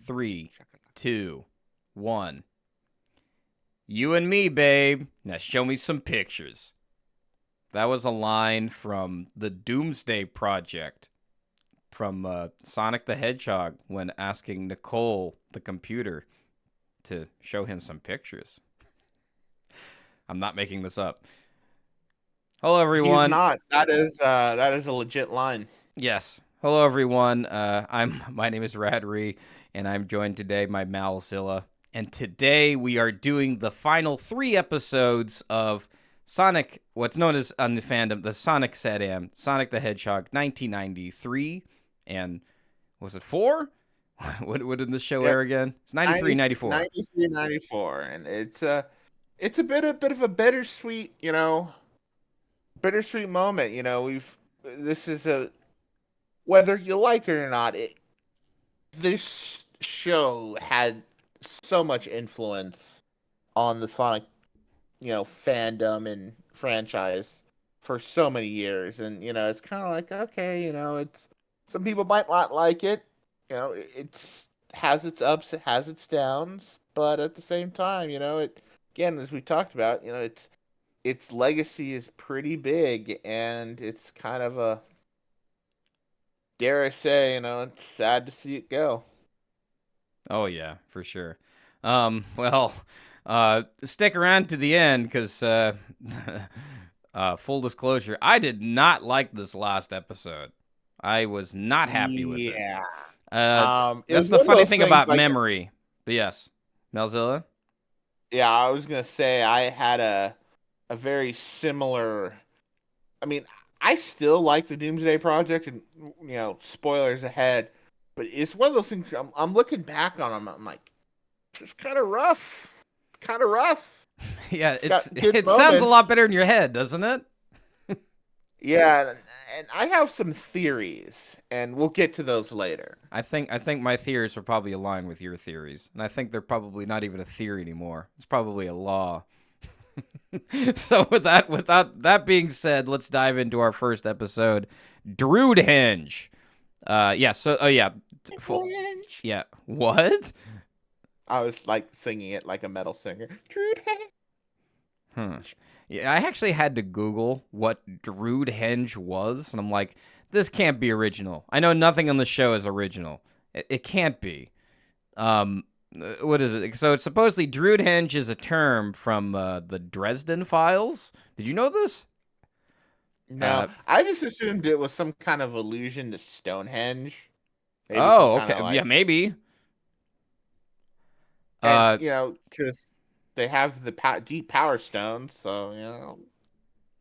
3, 2, 1. You and me, babe. Now show me some pictures. That was a line from the Doomsday Project from Sonic the Hedgehog when asking Nicole, the computer, to show him some pictures. I'm not making this up. Hello, everyone. He's not. That is a legit line. Yes. Hello, everyone. My name is Radri, and I'm joined today by Malzilla. And today we are doing the final 3 episodes of Sonic, what's known as on the fandom, the Sonic SatAM, Sonic the Hedgehog 1993, and was it 4? What did this show air again? It's 93, 94. 93, 94, and it's a bit of a bittersweet, bittersweet moment. This is a, whether you like it or not, this show had so much influence on the Sonic, fandom and franchise for so many years, and it's kind of like, okay, it's, some people might not like it, it's has its ups, it has its downs, but at the same time, it, again, as we talked about, its legacy is pretty big, and it's kind of a, dare I say, it's sad to see it go. Oh, yeah, for sure. Well, stick around to the end because, full disclosure, I did not like this last episode. I was not happy with it. That's the funny thing about memory. But yes, Melzilla? Yeah, I was going to say I had a very similar, I mean, I still like the Doomsday Project, and, spoilers ahead, but it's one of those things, I'm looking back on them, I'm like, it's kind of rough. Yeah, it sounds a lot better in your head, doesn't it? Yeah, and I have some theories, and we'll get to those later. I think my theories are probably aligned with your theories, and I think they're probably not even a theory anymore. It's probably a law. So without that being said, let's dive into our first episode, Drood Henge. Yeah. What? I was like singing it like a metal singer. Drood Henge. Yeah, I actually had to Google what Drood Henge was, and I'm like, this can't be original. I know nothing on the show is original. It can't be. What is it? So it's supposedly Drood Henge is a term from the Dresden Files. Did you know this? No, I just assumed it was some kind of allusion to Stonehenge. Maybe okay. Yeah, maybe. And, because they have the deep power stones, so,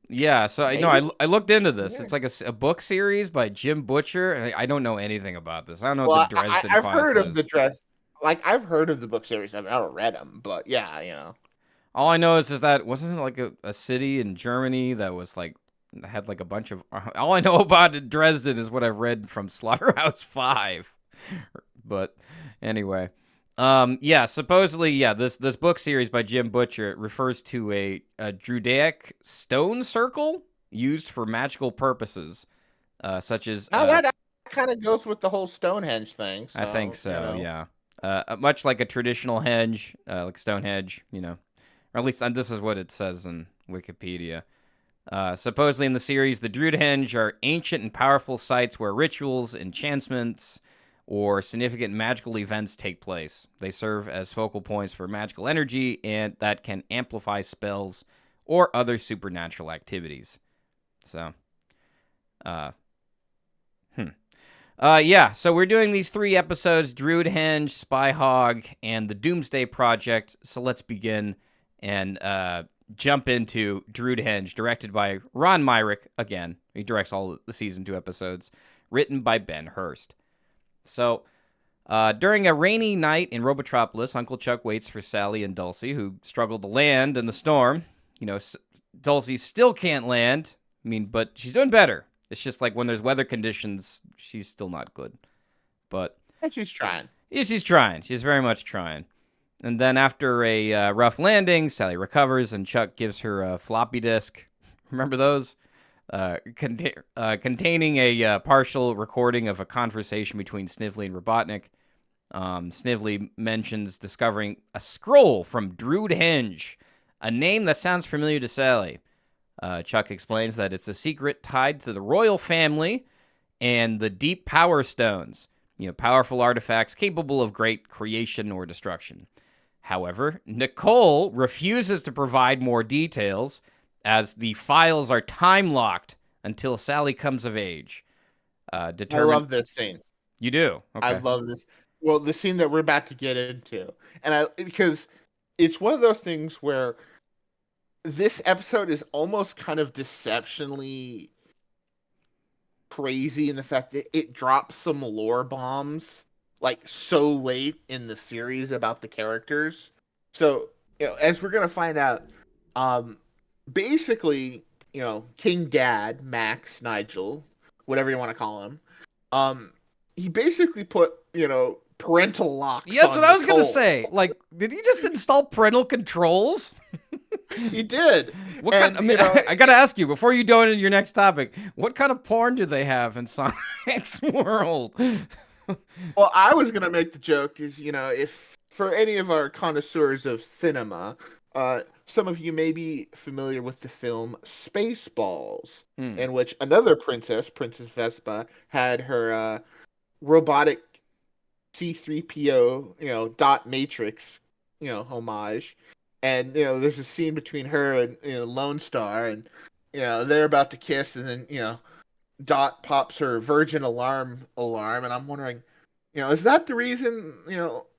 Yeah, so I looked into this. Yeah. It's like a book series by Jim Butcher, and I don't know anything about this. I don't know what the Dresden Files is. I've heard of the I've heard of the book series. I've never read them, but yeah, All I know is that wasn't it like a city in Germany that was like had like a bunch of. All I know about Dresden is what I've read from Slaughterhouse-5. But anyway, supposedly, this book series by Jim Butcher refers to a Druidic stone circle used for magical purposes, such as. That kind of goes with the whole Stonehenge thing. So, I think so. Yeah. Much like a traditional henge, like Stonehenge, or at least this is what it says in Wikipedia. Supposedly in the series, the Drood Henge are ancient and powerful sites where rituals, enchantments, or significant magical events take place. They serve as focal points for magical energy and that can amplify spells or other supernatural activities. So, so we're doing these 3 episodes, Drood Henge, Spyhog, and the Doomsday Project. So let's begin and jump into Drood Henge, directed by Ron Myrick. Again, he directs all the season 2 episodes, written by Ben Hurst. So, during a rainy night in Robotropolis, Uncle Chuck waits for Sally and Dulcie, who struggle to land in the storm. Dulcie still can't land, but she's doing better. It's just like when there's weather conditions, she's still not good. But she's trying. Yeah, she's trying. She's very much trying. And then after a rough landing, Sally recovers, and Chuck gives her a floppy disk. Remember those? Containing a partial recording of a conversation between Snively and Robotnik. Snively mentions discovering a scroll from Drood Henge, a name that sounds familiar to Sally. Chuck explains that it's a secret tied to the royal family and the deep power stones, powerful artifacts capable of great creation or destruction. However, Nicole refuses to provide more details as the files are time-locked until Sally comes of age. I love this scene. You do? Okay. I love this. Well, the scene that we're about to get into. Because it's one of those things where this episode is almost kind of deceptionally crazy in the fact that it drops some lore bombs like so late in the series about the characters. So, as we're going to find out, basically, King Dad, Max, Nigel, whatever you want to call him, he basically put, parental locks. Yeah, that's what I was Nicole. Gonna say. Like, did he just install parental controls? He did. I gotta ask you before you go into your next topic. What kind of porn do they have in Sonic's world? Well, I was gonna make the joke is if for any of our connoisseurs of cinema, some of you may be familiar with the film Spaceballs, in which another princess, Princess Vespa, had her robotic C-3PO, dot matrix, homage. And, there's a scene between her and, Lone Star, and, they're about to kiss, and then, Dot pops her virgin alarm, and I'm wondering, is that the reason,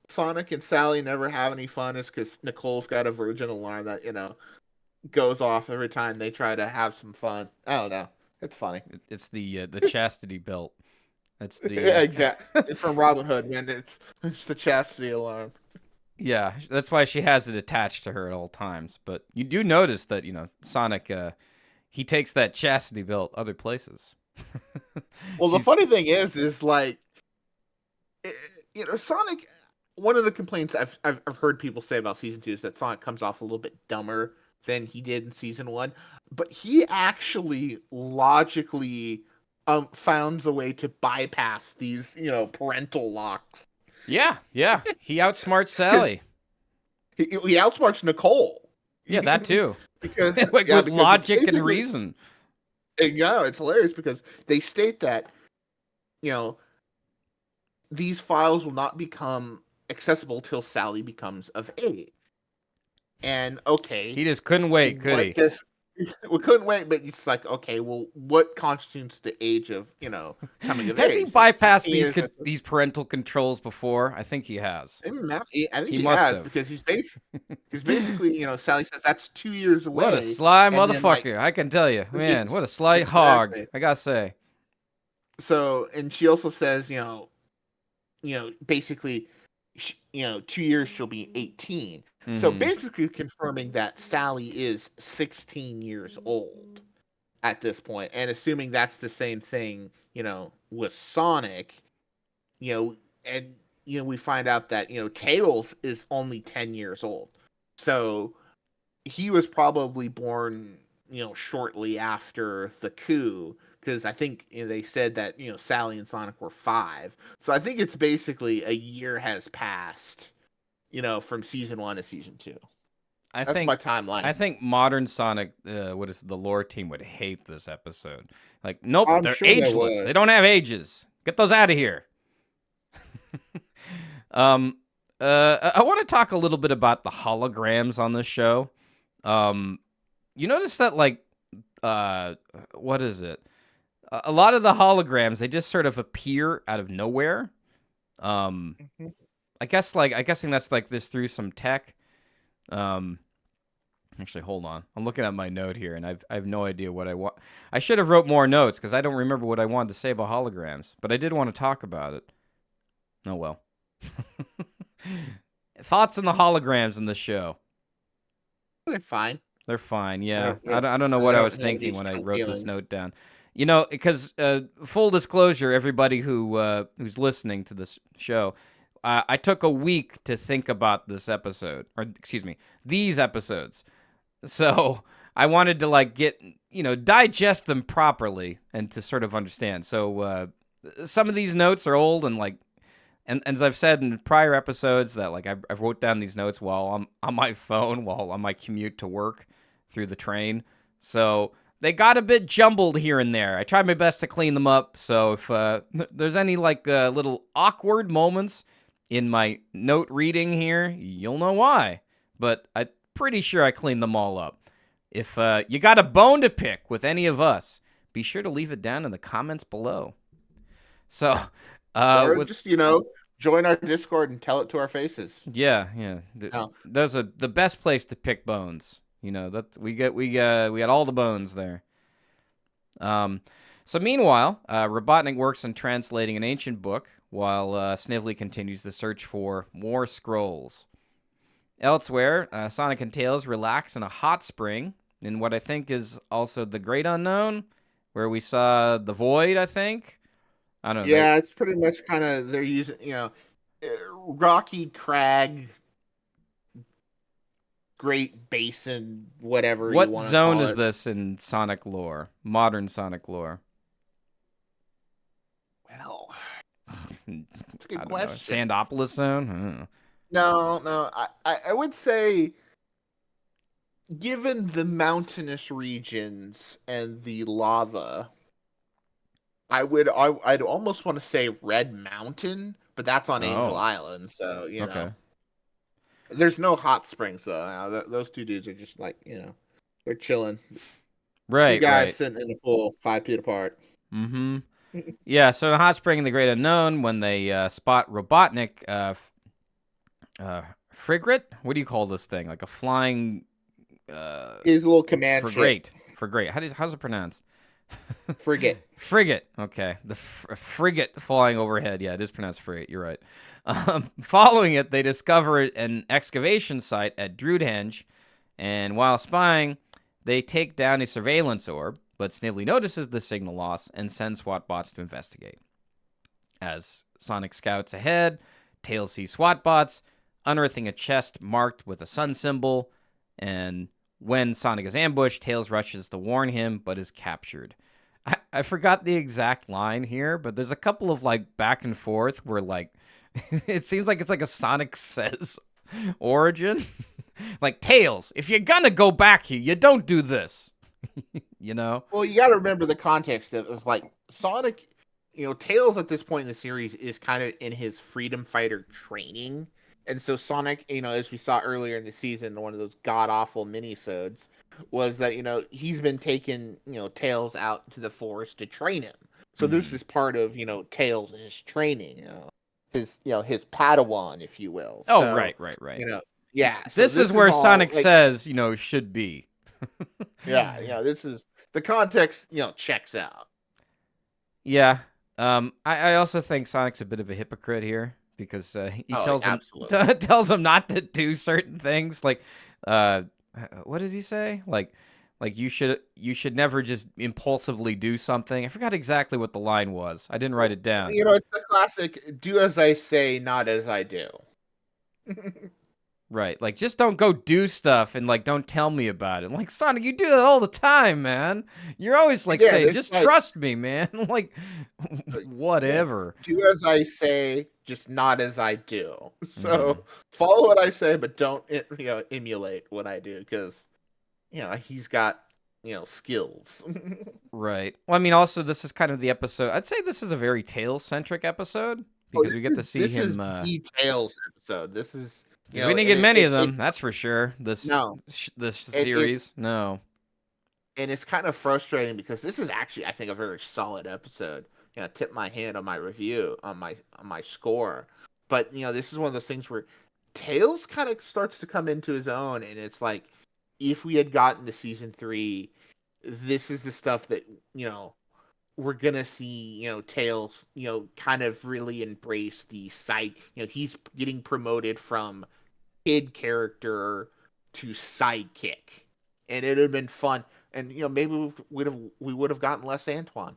Sonic and Sally never have any fun is because Nicole's got a virgin alarm that, goes off every time they try to have some fun. I don't know. It's funny. It's the chastity belt. That's the yeah, exactly. It's from Robin Hood, man. It's the chastity alarm. Yeah, that's why she has it attached to her at all times. But you do notice that, Sonic, he takes that chastity belt other places. Well, the funny thing is like, Sonic. One of the complaints I've heard people say about season 2 is that Sonic comes off a little bit dumber than he did in season 1, but he actually logically found a way to bypass these parental locks. Yeah. He outsmarts Sally. He outsmarts Nicole. Yeah, that too. Because with logic and reason. Yeah, it's hilarious because they state that these files will not become accessible till Sally becomes of age. And okay, he just couldn't wait, could he? We couldn't wait, but it's like, okay, well, what constitutes the age of coming of age? Has he bypassed these parental controls before? I think he has. I think he must have, because he's basically Sally says that's 2 years away. What a sly motherfucker! I can tell you, man, what a sly hog! I gotta say. So, and she also says, basically, 2 years she'll be 18. Mm-hmm. So basically confirming that Sally is 16 years old at this point, and assuming that's the same thing, with Sonic, and we find out that Tails is only 10 years old, so he was probably born shortly after the coup. Because I think they said that Sally and Sonic were 5, so I think it's basically a year has passed, from season 1 to season 2. That's my timeline. I think modern Sonic, the lore team would hate this episode. Like, nope, they're ageless. They don't have ages. Get those out of here. I want to talk a little bit about the holograms on this show. You notice that, like, what is it? A lot of the holograms, they just sort of appear out of nowhere. Mm-hmm. I'm guessing that's like this through some tech. Actually, hold on. I'm looking at my note here, and I have no idea what I want. I should have wrote more notes because I don't remember what I wanted to say about holograms, but I did want to talk about it. Oh well. Thoughts on the holograms in the show? They're fine. They're fine. Yeah, I don't know what I was thinking when I wrote this note down. Because full disclosure, everybody who's listening to this show, I took a week to think about this episode, or excuse me, these episodes. So I wanted to digest them properly and to sort of understand. So some of these notes are old and And as I've said in prior episodes, that like I've wrote down these notes while I'm on my phone, while on my commute to work through the train. So they got a bit jumbled here and there. I tried my best to clean them up. So if there's any like little awkward moments in my note reading here, you'll know why. But I'm pretty sure I cleaned them all up. If you got a bone to pick with any of us, be sure to leave it down in the comments below. So, or just join our Discord and tell it to our faces. Yeah. There's the best place to pick bones. That we got all the bones there. So meanwhile, Robotnik works on translating an ancient book while Snively continues the search for more scrolls. Elsewhere, Sonic and Tails relax in a hot spring in what I think is also the Great Unknown, where we saw the Void, I think. I don't know. Yeah, it's pretty much kind of, they're using, rocky crag, Great Basin, whatever you want to call it. What zone is this in Sonic lore? Modern Sonic lore? Well, it's a good question. Sandopolis zone? No. I would say, given the mountainous regions and the lava, I'd almost want to say Red Mountain, but that's on Angel Island, so know. There's no hot springs though. Now, those two dudes are just like they're chilling. Right, two guys sitting in the pool 5 feet apart. Mm-hmm. Yeah. So the hot spring in the Great Unknown, when they spot Robotnik, frigate. What do you call this thing? Like a flying. His little command ship. Frigate. How's it pronounced? Frigate. Okay. The frigate flying overhead. Yeah, it is pronounced frigate. You're right. Following it, they discover an excavation site at Drood Henge, and while spying, they take down a surveillance orb, but Snively notices the signal loss and sends SWAT bots to investigate. As Sonic scouts ahead, Tails sees SWAT bots unearthing a chest marked with a sun symbol, and when Sonic is ambushed, Tails rushes to warn him, but is captured. I forgot the exact line here, but there's a couple of like back and forth where like it seems like it's like a Sonic Says origin. Like, Tails, if you're gonna go back here, you don't do this. Well, you got to remember the context of it's like Sonic, Tails at this point in the series is kind of in his freedom fighter training. And so Sonic, as we saw earlier in the season, one of those god-awful minisodes, was that, he's been taking, Tails out to the forest to train him. So this is part of, Tails' training, his Padawan, if you will. Oh, so, right. Yeah. So this is where Sonic Says, should be. Yeah, this is, the context, checks out. Yeah. I also think Sonic's a bit of a hypocrite here. Because he tells him not to do certain things, like what did he say? Like you should never just impulsively do something. I forgot exactly what the line was. I didn't write it down. It's the classic: "Do as I say, not as I do." Right, like just don't go do stuff and like don't tell me about it. Like Sonic, you do that all the time, man. You're always like saying, "Just trust me, man." Like whatever. Do as I say, just not as I do. So follow what I say, but don't emulate what I do because he's got skills. Right. Well, I mean, also this is kind of the episode. I'd say this is a very Tails centric episode because we get to see him. This is the Tails episode. This is. We didn't get many of them, that's for sure. This series, no. And it's kind of frustrating because this is actually, I think, a very solid episode. Tip my hand on my review, on my score. But this is one of those things where Tails kind of starts to come into his own, and it's like if we had gotten to season 3, this is the stuff that we're gonna see. Tails, kind of really embrace the side. He's getting promoted from kid character to sidekick, and it would have been fun. And maybe we would have gotten less Antoine.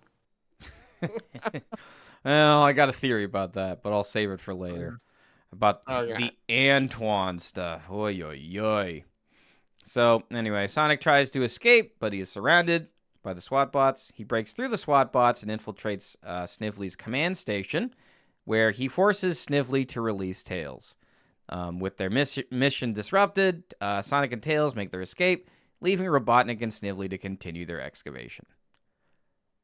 Well, I got a theory about that, but I'll save it for later. About the Antoine stuff. Oy oy oy. So anyway, Sonic tries to escape, but he is surrounded by the SWAT bots. He breaks through the SWAT bots and infiltrates Snively's command station, where he forces Snively to release Tails. With their mission disrupted, Sonic and Tails make their escape, leaving Robotnik and Snively to continue their excavation.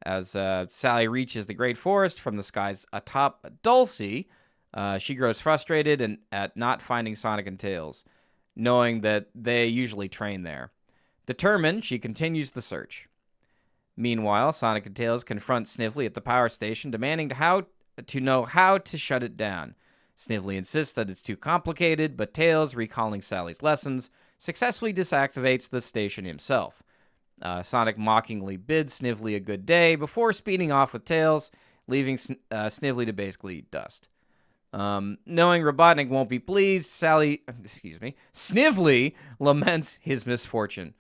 As Sally reaches the Great Forest from the skies atop Dulcie, she grows frustrated at not finding Sonic and Tails, knowing that they usually train there. Determined, she continues the search. Meanwhile, Sonic and Tails confront Snively at the power station, demanding to know how to shut it down. Snively insists that it's too complicated, but Tails, recalling Sally's lessons, successfully deactivates the station himself. Sonic mockingly bids Snively a good day before speeding off with Tails, leaving Snively to basically eat dust. Knowing Robotnik won't be pleased, Snively laments his misfortune.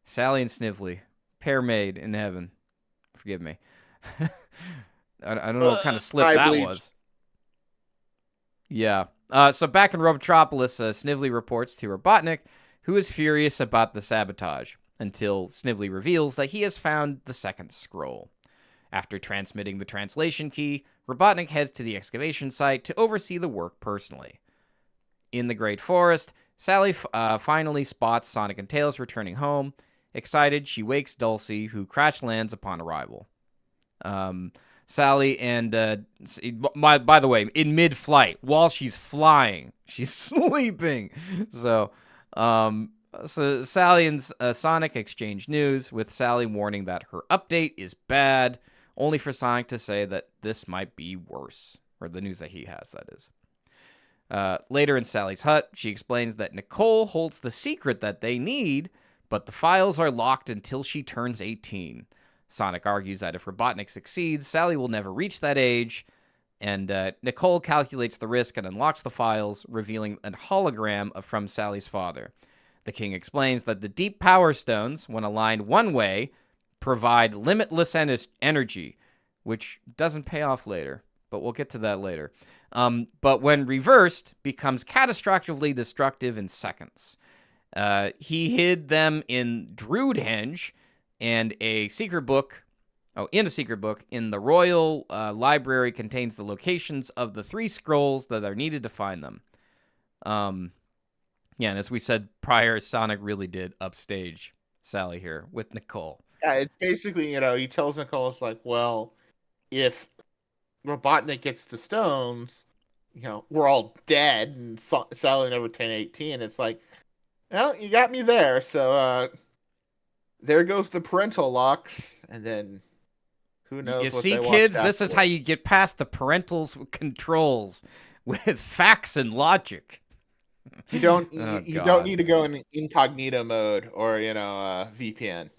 Sally and Snively, pair made in heaven. Forgive me. I don't know what kind of slip that was. Yeah. So back in Robotropolis, Snively reports to Robotnik, who is furious about the sabotage, until Snively reveals that he has found the second scroll. After transmitting the translation key, Robotnik heads to the excavation site to oversee the work personally. In the Great Forest, Sally finally spots Sonic and Tails returning home. Excited, she wakes Dulcie, who crash lands upon arrival. Sally and, by the way, in mid-flight, while she's flying, she's sleeping. So Sally and Sonic exchange news, with Sally warning that her update is bad, only for Sonic to say that this might be worse. Or the news that he has, that is. Later in Sally's hut, she explains that Nicole holds the secret that they need, but the files are locked until she turns 18. Sonic argues that if Robotnik succeeds, Sally will never reach that age, and Nicole calculates the risk and unlocks the files, revealing a hologram from Sally's father. The king explains that the deep power stones, when aligned one way, provide limitless energy, which doesn't pay off later, but we'll get to that later. But when reversed, becomes catastrophically destructive in seconds. He hid them in Drood Henge and a secret book. In a secret book in the royal library contains the locations of the 3 scrolls that are needed to find them. Yeah, and as we said prior, Sonic really did upstage Sally here with Nicole. Yeah, it's basically, he tells Nicole, it's like, well, if Robotnik gets the stones, we're all dead, and Sally never turned 18. It's like, well, you got me there, so there goes the parental locks, and then who knows what they kids, this is how you get past the parental controls with facts and logic. You don't need to go in incognito mode or VPN.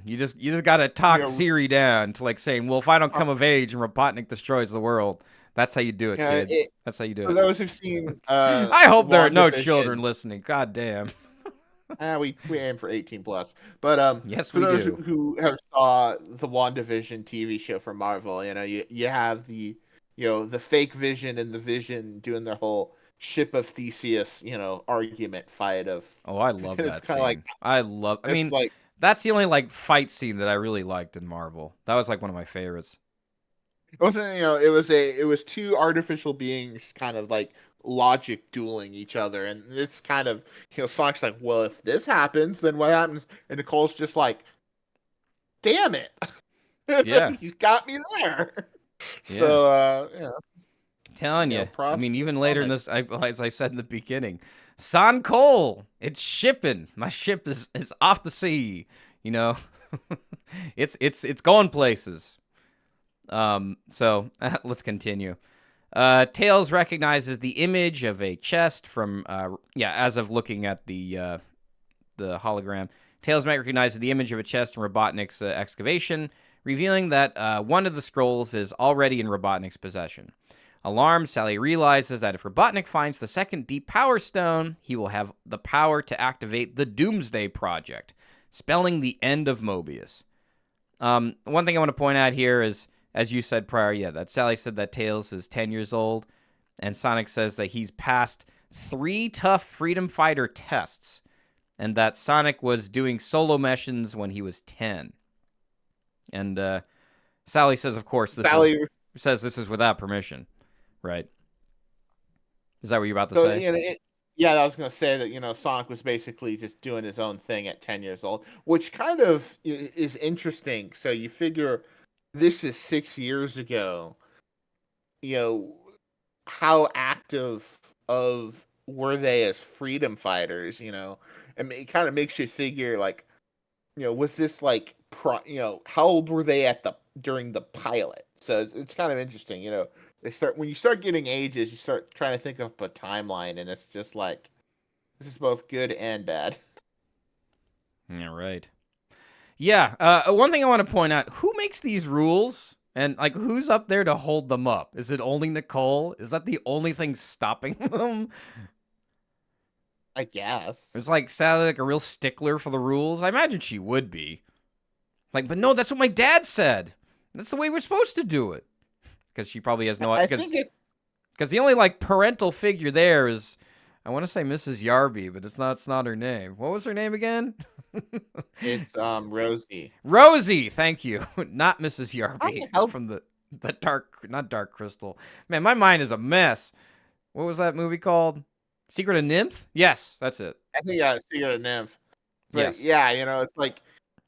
You just gotta talk Siri down to saying, well, if I don't come of age and Robotnik destroys the world, that's how you do it, kids. That's how you do it. For those who've seen, I hope there are no children listening. God damn. We aim for 18 plus, but yes, for those who have saw the WandaVision TV show from Marvel, you have the the fake Vision and the Vision doing their whole ship of Theseus, argument fight of. Oh, I love that scene. That's the only fight scene that I really liked in Marvel. That was one of my favorites. It wasn't, it was 2 artificial beings kind of logic dueling each other, and it's kind of, Sonic's like, well, if this happens, then what happens? And Nicole's just like, damn it. Yeah. You got me there. Yeah. So, Telling you, even later in this, as I said in the beginning, San Cole, it's shipping. My ship is off the sea. It's going places. So let's continue. Tails recognizes the image of a chest from as of looking at the hologram. Tails recognizes the image of a chest in Robotnik's excavation, revealing that one of the scrolls is already in Robotnik's possession. Alarmed, Sally realizes that if Robotnik finds the second deep power stone, he will have the power to activate the Doomsday project, spelling the end of Mobius. One thing I want to point out here is, as you said prior, that Sally said that Tails is 10 years old, and Sonic says that he's passed 3 tough freedom fighter tests, and that Sonic was doing solo missions when he was 10. And Sally says, of course, this is without permission. Right. Is that what you're about to So say? yeah, I was gonna say that Sonic was basically just doing his own thing at 10 years old, which kind of is interesting. So you figure this is 6 years ago. You know, how active of were they as freedom fighters? I mean, it kind of makes you figure like, was this like how old were they during the pilot? So it's kind of interesting. When you start getting ages, you start trying to think of a timeline, and it's just like this is both good and bad. Yeah, right. Yeah. One thing I want to point out: who makes these rules, and like who's up there to hold them up? Is it only Nicole? Is that the only thing stopping them? I guess. It's like Sally like a real stickler for the rules. I imagine she would be. Like, but no, that's what my dad said. That's the way we're supposed to do it. Because she probably has no I because think it's the only like parental figure there is I want to say Mrs. Yarby, but it's not her name. What was her name again? it's Rosie. Rosie, thank you. Not Mrs. How Yarby the hell? from the not Dark Crystal. Man, my mind is a mess. What was that movie called? Secret of Nymph? Yes, that's it. I think I see it Nev. But Yes. yeah, it's like,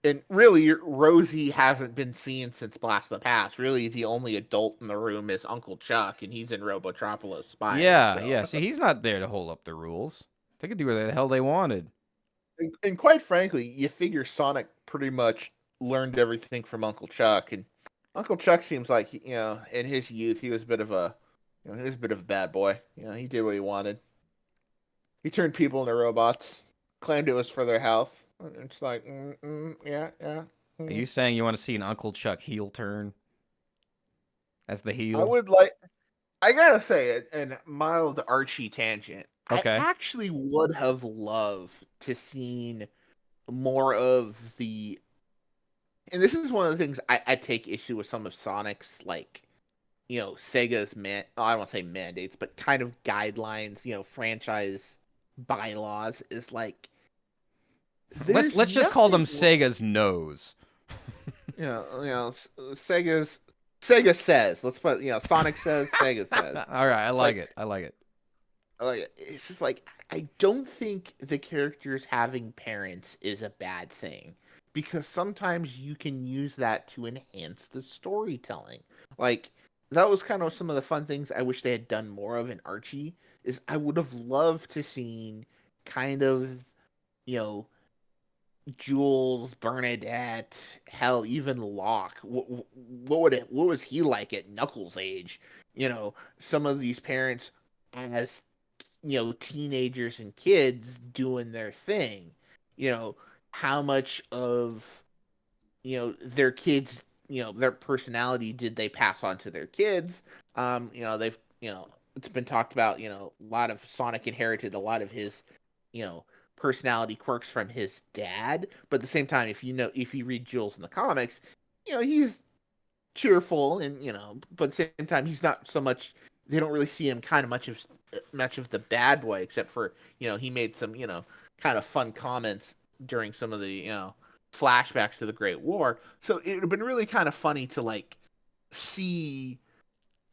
and really, Rosie hasn't been seen since Blast of the Past. Really, the only adult in the room is Uncle Chuck, and he's in Robotropolis spying. Yeah, So, yeah. See, he's not there to hold up the rules. They could do whatever the hell they wanted. and quite frankly, you figure Sonic pretty much learned everything from Uncle Chuck, and Uncle Chuck seems like in his youth he was a bit of a, he was a bit of a bad boy. He did what he wanted. He turned people into robots, claimed it was for their health. It's like, yeah, yeah. Are you saying you want to see an Uncle Chuck heel turn as the I heel? would like. I gotta say it, and mild Archie tangent. I Okay. actually would have loved to seen more of the. And this is one of the things I take issue with some of Sonic's like, Sega's I don't want to say mandates, but kind of guidelines, franchise bylaws is like there's Let's just call them nothing. Sega's nose. Sega's Sega says. Let's put Sonic says, Sega says. All right, I It's like like it. I like it. it's just like I don't think the characters having parents is a bad thing because sometimes you can use that to enhance the storytelling. Like that was kind of some of the fun things I wish they had done more of in Archie is I would have loved to seen kind of, you know, Jules, Bernadette, hell, even Locke. What was he like at Knuckles' age? Some of these parents as teenagers and kids doing their thing. How much of their kids, their personality did they pass on to their kids? They've it's been talked about. A lot of Sonic inherited a lot of his you know personality quirks from his dad, but at the same time, if you read Jules in the comics, he's cheerful and but at the same time he's not so much. They don't really see him kind of much of the bad boy, except for he made some kind of fun comments during some of the flashbacks to the Great War. So it would have been really kind of funny to like see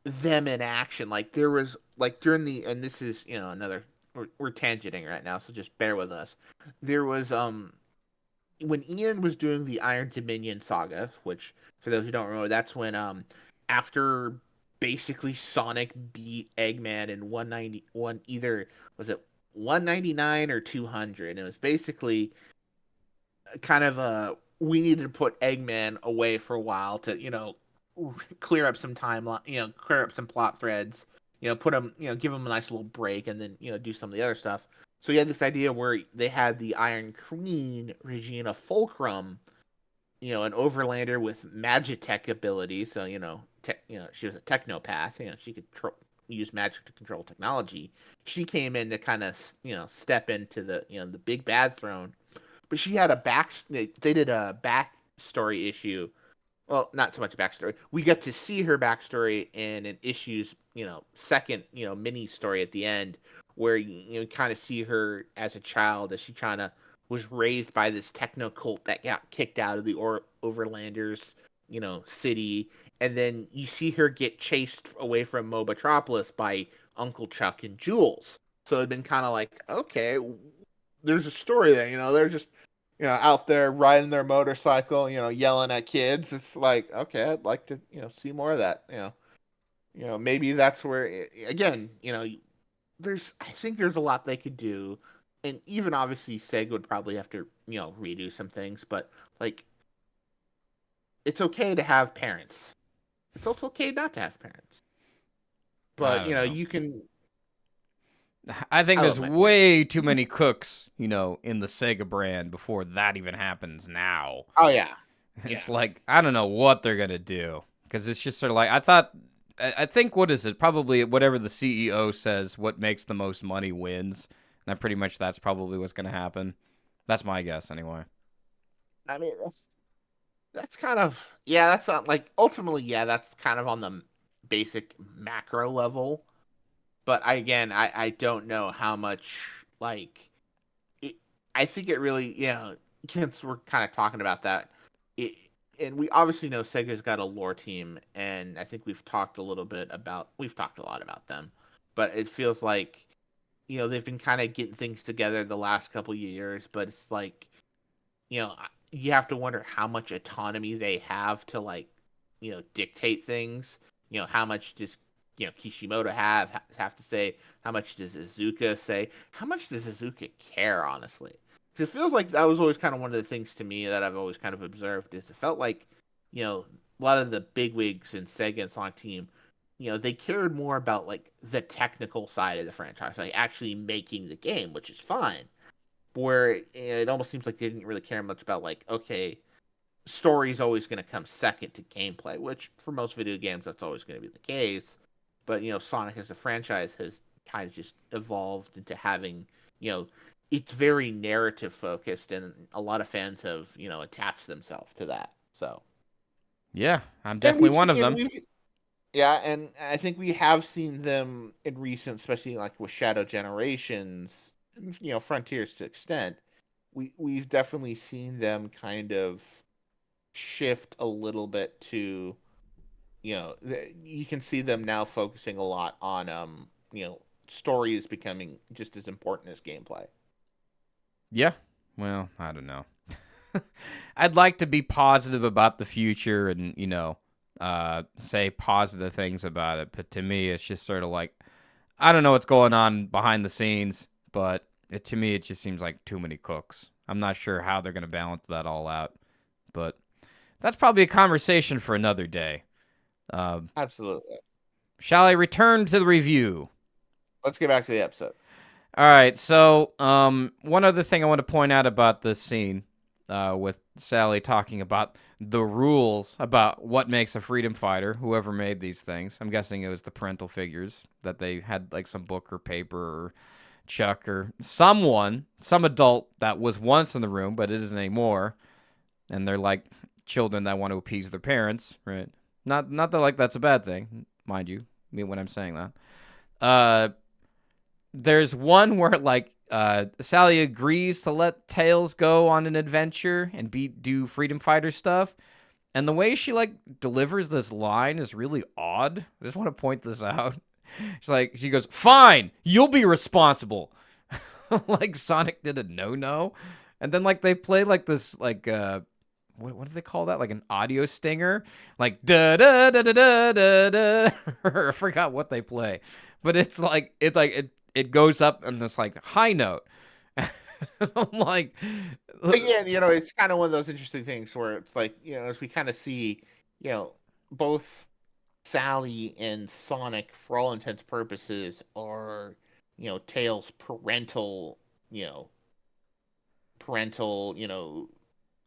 them in action. Like there was like during the, and this is another, we're tangenting right now, so just bear with us. There was when Ian was doing the Iron Dominion saga, which for those who don't remember, that's when after basically Sonic beat Eggman in 191, either was it 199 or 200, and it was basically kind of we needed to put Eggman away for a while to clear up some timeline, clear up some plot threads, put him, give him a nice little break, and then do some of the other stuff. So you had this idea where they had the Iron Queen, Regina Fulcrum, an overlander with Magitech abilities. So she was a technopath. She could use magic to control technology. She came in to kind of step into the the big bad throne, but she had a back. They did a backstory issue. Well, not so much a backstory. We get to see her backstory in an issue's second mini story at the end, where you kind of see her as a child, as she kind of was raised by this techno cult that got kicked out of the Overlanders city, and then you see her get chased away from Mobatropolis by Uncle Chuck and Jules. So it'd been kind of like, okay, there's a story there. They're just out there riding their motorcycle, yelling at kids. It's like, okay, I'd like to see more of that. Maybe that's where again, I think there's a lot they could do, and even obviously Sega would probably have to redo some things, but like it's okay to have parents. It's also okay not to have parents. I But don't know. you can. I think I there's love my parents. way too many cooks, in the Sega brand before that even happens now. Oh yeah, It's yeah. like, I don't know what they're going to do. Because it's just sort of like, I think, what is it? Probably whatever the CEO says, what makes the most money wins. And pretty much that's probably what's going to happen. That's my guess, anyway. I mean, that's kind of That's not like ultimately, yeah. That's kind of on the basic macro level. But I don't know how much like it, I think it really, since we're kind of talking about that, it, and we obviously know Sega's got a lore team, and I think we've talked a lot about them, but it feels like, they've been kind of getting things together the last couple years, but it's like, you have to wonder how much autonomy they have to like, dictate things. How much does Kishimoto have to say? How much does Izuka say? How much does Izuka care, honestly? Because it feels like that was always kind of one of the things to me that I've always kind of observed is it felt like, a lot of the bigwigs in Sega and Sonic Team, they cared more about like the technical side of the franchise, like actually making the game, which is fine. Where it almost seems like they didn't really care much about like, okay, story is always going to come second to gameplay, which for most video games that's always going to be the case. But Sonic as a franchise has kind of just evolved into having, you know, it's very narrative focused, and a lot of fans have attached themselves to that. So Yeah, I'm and definitely one of them. and I think we have seen them in recent, especially like with Shadow Generations, Frontiers to extent. We've definitely seen them kind of shift a little bit to you can see them now focusing a lot on story is becoming just as important as gameplay. Yeah. Well, I don't know. I'd like to be positive about the future and, say positive things about it. But to me, it's just sort of like, I don't know what's going on behind the scenes, but to me, it just seems like too many cooks. I'm not sure how they're going to balance that all out. But that's probably a conversation for another day. Absolutely. Shall I return to the review? Let's get back to the episode. All right. So, one other thing I want to point out about this scene, with Sally talking about the rules about what makes a freedom fighter. Whoever made these things, I'm guessing it was the parental figures that they had, like some book or paper or Chuck or someone, some adult that was once in the room but isn't anymore, and they're like children that want to appease their parents, right? Not that like that's a bad thing, mind you. I mean, when I'm saying that. There's one where like Sally agrees to let Tails go on an adventure and do freedom fighter stuff. And the way she like delivers this line is really odd. I just want to point this out. She goes, "Fine, you'll be responsible." Like Sonic did a no. And then like they play like this like what do they call that? Like an audio stinger? Like da da da da da da da. I forgot what they play. But it goes up on this like high note. I'm like, Again, it's kind of one of those interesting things where it's like, as we kind of see, both Sally and Sonic, for all intents and purposes, are, Tails' you know, parental,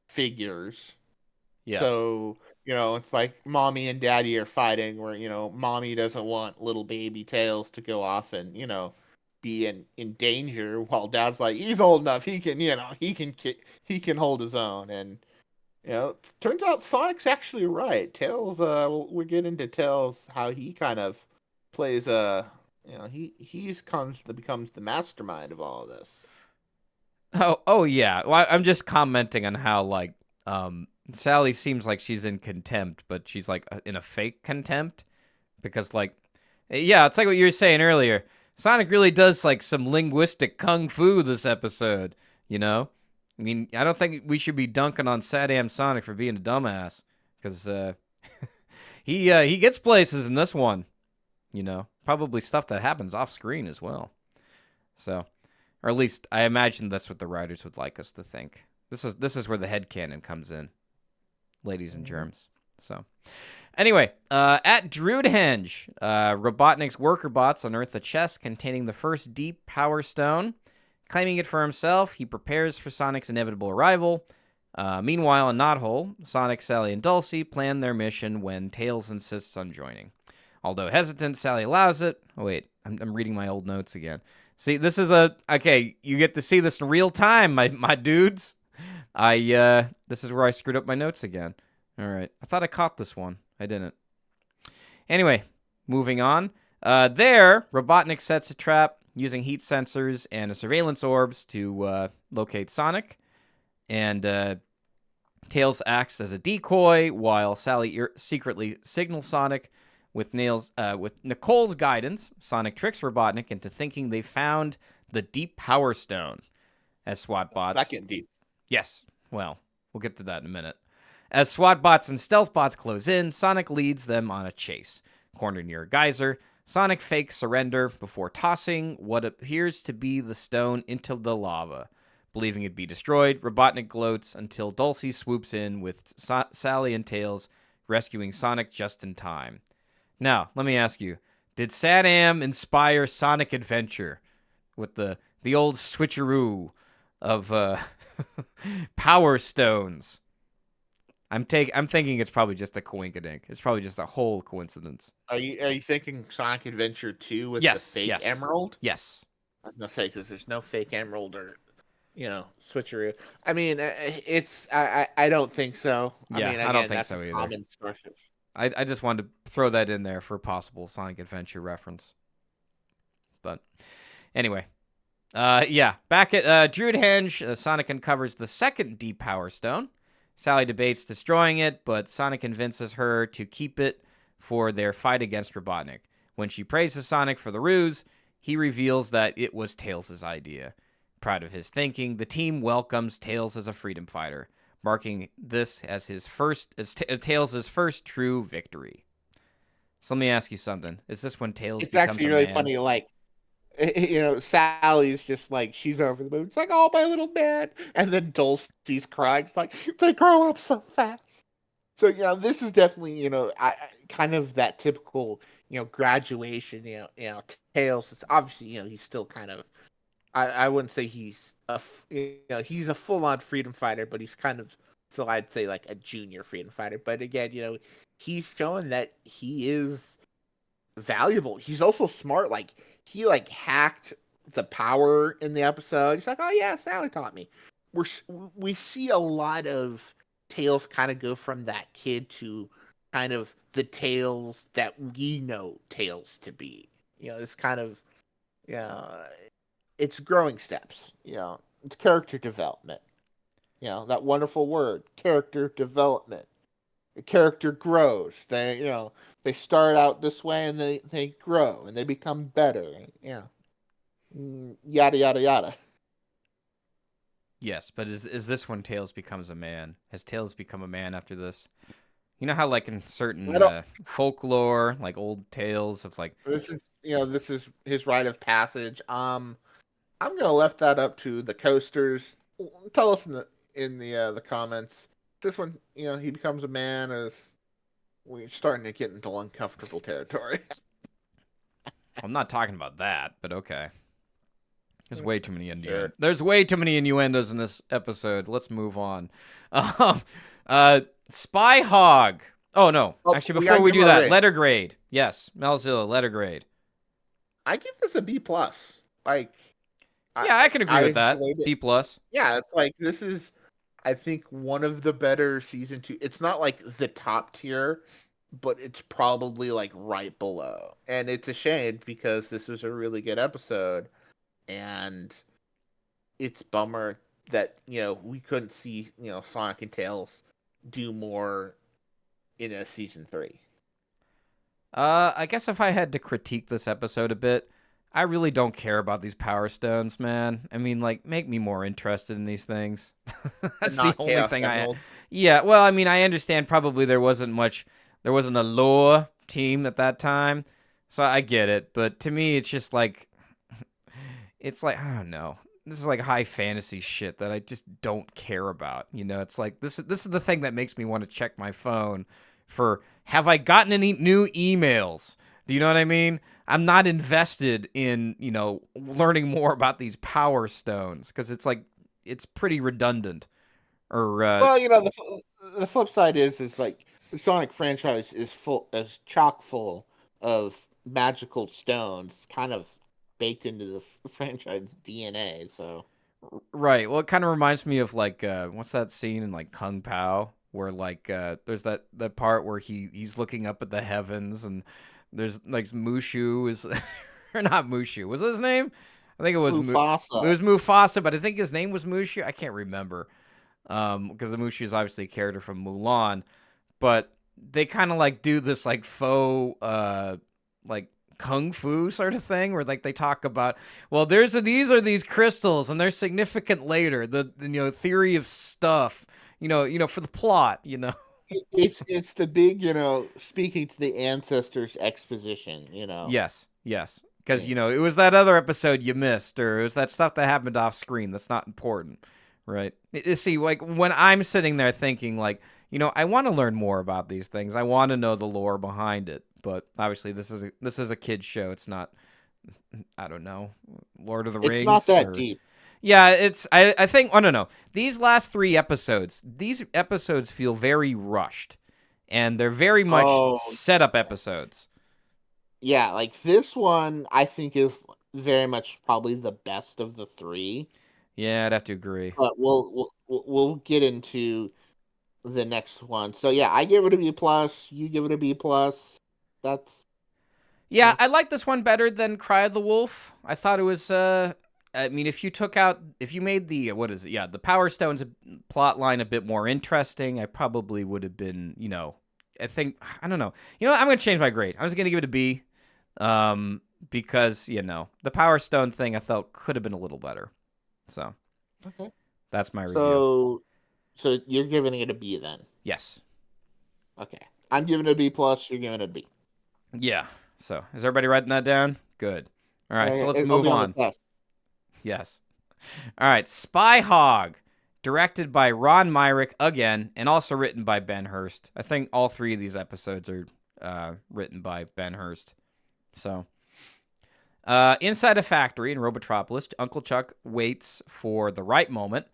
figures. yes. So, it's like mommy and daddy are fighting where, mommy doesn't want little baby Tails to go off and, be in danger while dad's like, he's old enough, he can hold his own. And, it turns out Sonic's actually right. Tails, we'll get into Tails, how he kind of plays, becomes the mastermind of all of this. Oh yeah. Well, I'm just commenting on how like Sally seems like she's in contempt, but she's like in a fake contempt because like, yeah, it's like what you were saying earlier. Sonic really does like some linguistic kung fu this episode, you know? I mean, I don't think we should be dunking on SatAM Sonic for being a dumbass because he gets places in this one, you know? Probably stuff that happens off screen as well. So, or at least I imagine that's what the writers would like us to think. This is where the headcanon comes in, ladies and germs. So, anyway, at Drood Henge, Robotnik's worker bots unearth a chest containing the first deep power stone. Claiming it for himself, he prepares for Sonic's inevitable arrival. Meanwhile, in Knothole, Sonic, Sally, and Dulcie plan their mission when Tails insists on joining. Although hesitant, Sally allows it. Oh, wait, I'm reading my old notes again. See, this is okay, you get to see this in real time, my dudes. This is where I screwed up my notes again. All right, I thought I caught this one. I didn't. Anyway, moving on. There, Robotnik sets a trap using heat sensors and a surveillance orbs to locate Sonic. And Tails acts as a decoy while Sally secretly signals Sonic. With Nicole's guidance, Sonic tricks Robotnik into thinking they found the deep power stone. As SWAT bots... Second deep. Yes. Well, we'll get to that in a minute. As SWAT bots and stealth bots close in, Sonic leads them on a chase. Cornered near a geyser, Sonic fakes surrender before tossing what appears to be the stone into the lava. Believing it be destroyed, Robotnik gloats until Dulcie swoops in with Sally and Tails, rescuing Sonic just in time. Now, let me ask you, did SatAM inspire Sonic Adventure with the old switcheroo of Power Stones? I'm thinking it's probably just a coinkydink. It's probably just a whole coincidence. Are you thinking Sonic Adventure 2 with the fake emerald? Yes. I was gonna say because there's no fake emerald or, switcheroo. I mean, I don't think so. Yeah, I mean, again, I don't think that's so either. Common sources. I just wanted to throw that in there for a possible Sonic Adventure reference. But anyway, back at Drood Henge, Sonic uncovers the second deep power stone. Sally debates destroying it, but Sonic convinces her to keep it for their fight against Robotnik. When she praises Sonic for the ruse, he reveals that it was Tails' idea. Proud of his thinking, the team welcomes Tails as a freedom fighter, marking this as Tails' first true victory. So let me ask you something. Is this when Tails becomes a man? It's actually really funny, like, Sally's just like, she's over the moon. It's like, oh, my little man. And then Dulcie's crying. It's like, they grow up so fast. So, this is definitely, kind of that typical, graduation, Tails. It's obviously, he's still kind of, I wouldn't say he's he's a full-on freedom fighter, but he's kind of still, I'd say, like a junior freedom fighter. But again, he's showing that he is valuable. He's also smart. Like, he hacked the power in the episode. He's like, oh yeah, Sally taught me. We see a lot of Tails kind of go from that kid to kind of the Tails that we know Tails to be. It's kind of, it's growing steps. It's character development. That wonderful word, character development. The character grows. They start out this way and they grow and they become better. Yada yada yada. Yes, but is this when Tails becomes a man? Has Tails become a man after this? You know how, like, in certain folklore, like old tales of like this is his rite of passage. I'm gonna left that up to the coasters. Tell us in the comments. This one, he becomes a man as we're starting to get into uncomfortable territory. I'm not talking about that, but okay. There's way too many innuendos. Sure. There's way too many innuendos in this episode. Let's move on. Spyhog. Oh no! Actually, before we do that, letter grade. Yes, Melzilla, letter grade. I give this a B+. Like, yeah, I can agree with that. B+. Yeah, it's like this is, I think, one of the better season 2. It's not like the top tier, but it's probably like right below. And it's a shame because this was a really good episode. And it's bummer that, we couldn't see, Sonic and Tails do more in a season 3. I guess if I had to critique this episode a bit, I really don't care about these power stones, man. I mean, like, make me more interested in these things. That's the Not only Chaos thing Emerald. Yeah, well, I mean, I understand probably there wasn't a lore team at that time, so I get it. But to me, it's just like, I don't know. This is like high fantasy shit that I just don't care about. You know, it's like this is the thing that makes me want to check my phone for have I gotten any new emails? Do you know what I mean? I'm not invested in, learning more about these power stones because it's like it's pretty redundant. Or Well, the flip side is like the Sonic franchise is chock full of magical stones, kind of baked into the franchise DNA. So right. Well, it kind of reminds me of like what's that scene in like Kung Pao where like there's that part where he's looking up at the heavens and there's like Mushu is or not Mushu. Was that his name? I think it was it Mufasa. was Mufasa, but I think his name was Mushu. I can't remember. Because the Mushu is obviously a character from Mulan, but they kind of like do this like faux like kung fu sort of thing where like they talk about, well, these are these crystals and they're significant later, the theory of stuff, for the plot. It's the big, speaking to the ancestors exposition. Yes, because Yeah. it was that other episode you missed, or it was that stuff that happened off screen that's not important, right? See, like when I'm sitting there thinking, like, I want to learn more about these things. I want to know the lore behind it, but obviously this is a kids show. It's not, I don't know, Lord of the It's not Rings that or deep. yeah. I think I don't know. These episodes feel very rushed, and they're very much Oh, setup episodes. yeah, like this one I think is very much probably the best of the 3, Yeah, I'd have to agree. but we'll get into the next one. So yeah, I give it a B plus. You give it a B plus. That's Yeah, yeah. I like this one better than Cry of the Wolf. I thought it was I mean if you made the what is it? Yeah, the Power Stones plot line a bit more interesting, I probably would have been, I think I don't know. I'm going to change my grade. I'm just going to give it a B. Because, the Power Stone thing I felt could have been a little better. So, Okay. that's my review. So you're giving it a B then. Yes. Okay. I'm giving it a B plus. You're giving it a B. Yeah. So, is everybody writing that down? Good. All right, so let's It'll move be on the on. test. Yes. All right, Spyhog, directed by Ron Myrick again, and also written by Ben Hurst. I think all 3 of these episodes are written by Ben Hurst. So, inside a factory in Robotropolis, Uncle Chuck waits for the right moment.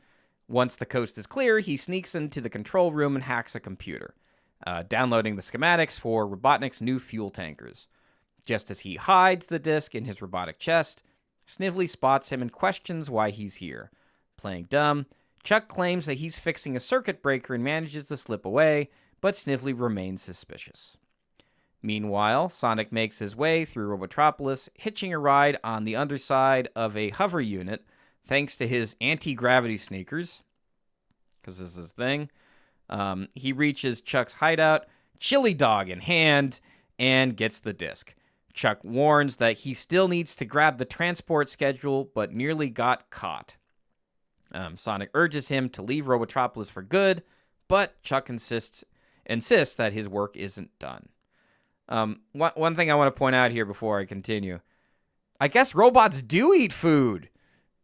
Once the coast is clear, he sneaks into the control room and hacks a computer, downloading the schematics for Robotnik's new fuel tankers. Just as he hides the disc in his robotic chest, Snively spots him and questions why he's here. Playing dumb, Chuck claims that he's fixing a circuit breaker and manages to slip away, but Snively remains suspicious. Meanwhile, Sonic makes his way through Robotropolis, hitching a ride on the underside of a hover unit thanks to his anti-gravity sneakers, because this is his thing. He reaches Chuck's hideout, chili dog in hand, and gets the disc. Chuck warns that he still needs to grab the transport schedule, but nearly got caught. Sonic urges him to leave Robotropolis for good, but Chuck insists that his work isn't done. One thing I want to point out here before I continue. I guess robots do eat food.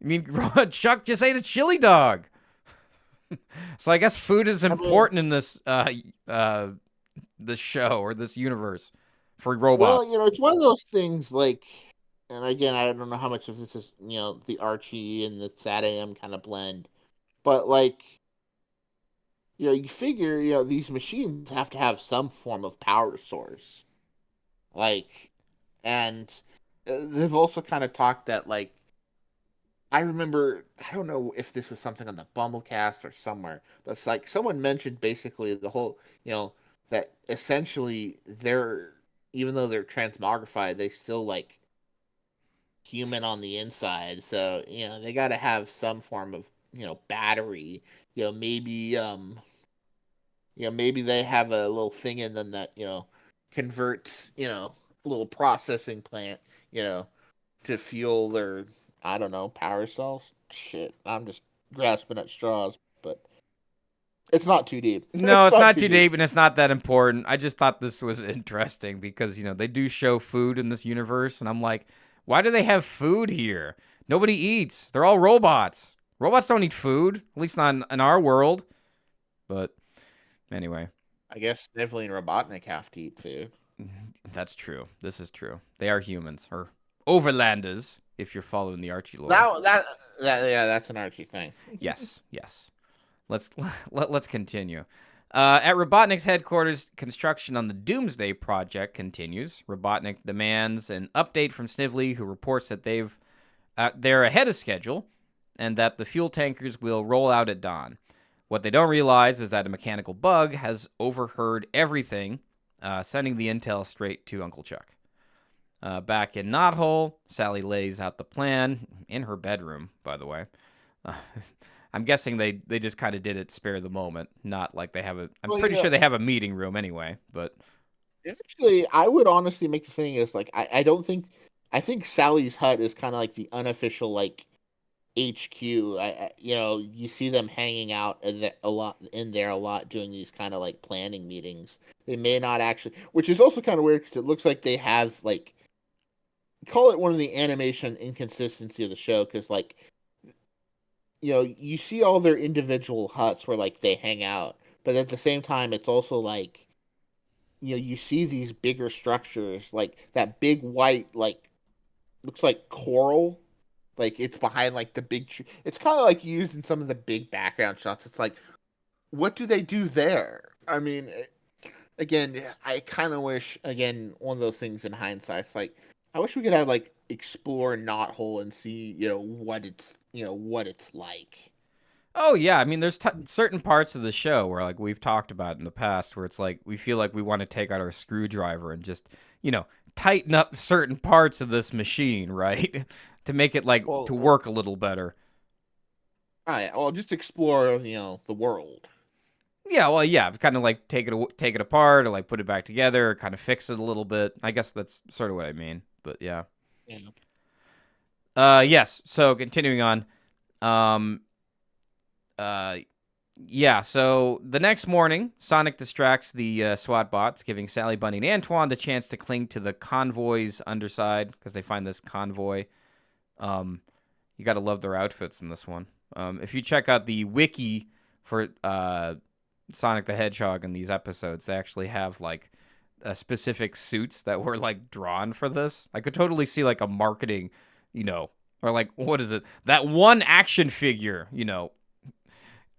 I mean, Chuck just ate a chili dog. So I guess food is important in this this show or this universe for robots. Well, it's one of those things like, and again, I don't know how much of this is, the Archie and the SatAM kind of blend, but like, you figure, these machines have to have some form of power source. Like, and they've also kind of talked that, like, I remember, I don't know if this is something on the Bumblecast or somewhere, but it's like someone mentioned basically the whole, that essentially even though they're transmogrified, they still like human on the inside. So, they got to have some form of, battery, maybe, maybe they have a little thing in them that converts a little processing plant to fuel their, I don't know, power cells. Shit, I'm just grasping at straws, but it's not too deep. No, It's it's not not too too deep. deep and it's not that important. I just thought this was interesting because, they do show food in this universe. And I'm like, why do they have food here? Nobody eats. They're all robots. Robots don't eat food, at least not in our world. But anyway, I guess Snively and Robotnik have to eat food. that's true. This is true. They are humans or overlanders, if you're following the Archie lore. Yeah, that's an Archie thing. Yes, yes. Let's continue. At Robotnik's headquarters, construction on the Doomsday project continues. Robotnik demands an update from Snively, who reports that they're ahead of schedule and that the fuel tankers will roll out at dawn. What they don't realize is that a mechanical bug has overheard everything, sending the intel straight to Uncle Chuck. Back in Knothole, Sally lays out the plan in her bedroom, by the way. I'm guessing they just kind of did it spare the moment, not like they have a. I'm Well, pretty sure they have a meeting room anyway, but actually, I would honestly make the thing is like I don't think I think Sally's hut is kind of like the unofficial like HQ. You see them hanging out a lot in there a lot doing these kind of like planning meetings. They may not actually, which is also kind of weird because it looks like they have like call it one of the animation inconsistency of the show because like you see all their individual huts where like they hang out, but at the same time it's also like you see these bigger structures like that big white like looks like coral, like it's behind like the big tree. It's kind of like used in some of the big background shots. It's like, what do they do there? I mean, again, I kind of wish, again, one of those things in hindsight. It's like, I wish we could have like explore Knothole and see, what it's like. oh yeah, I mean, there's certain parts of the show where like we've talked about in the past where it's like we feel like we want to take out our screwdriver and just tighten up certain parts of this machine, right, to make it like to work a little better. All right, well, just explore, the world. Yeah, well, yeah, kind of like take it apart or like put it back together, or kind of fix it a little bit. I guess that's sort of what I mean, but yeah. Yeah. Yes. So continuing on, um, yeah. So the next morning, Sonic distracts the SWAT bots, giving Sally, Bunny, and Antoine the chance to cling to the convoy's underside because they find this convoy. You got to love their outfits in this one. If you check out the wiki for Sonic the Hedgehog in these episodes, they actually have like specific suits that were like drawn for this. I could totally see like a marketing, or like what is it? That one action figure,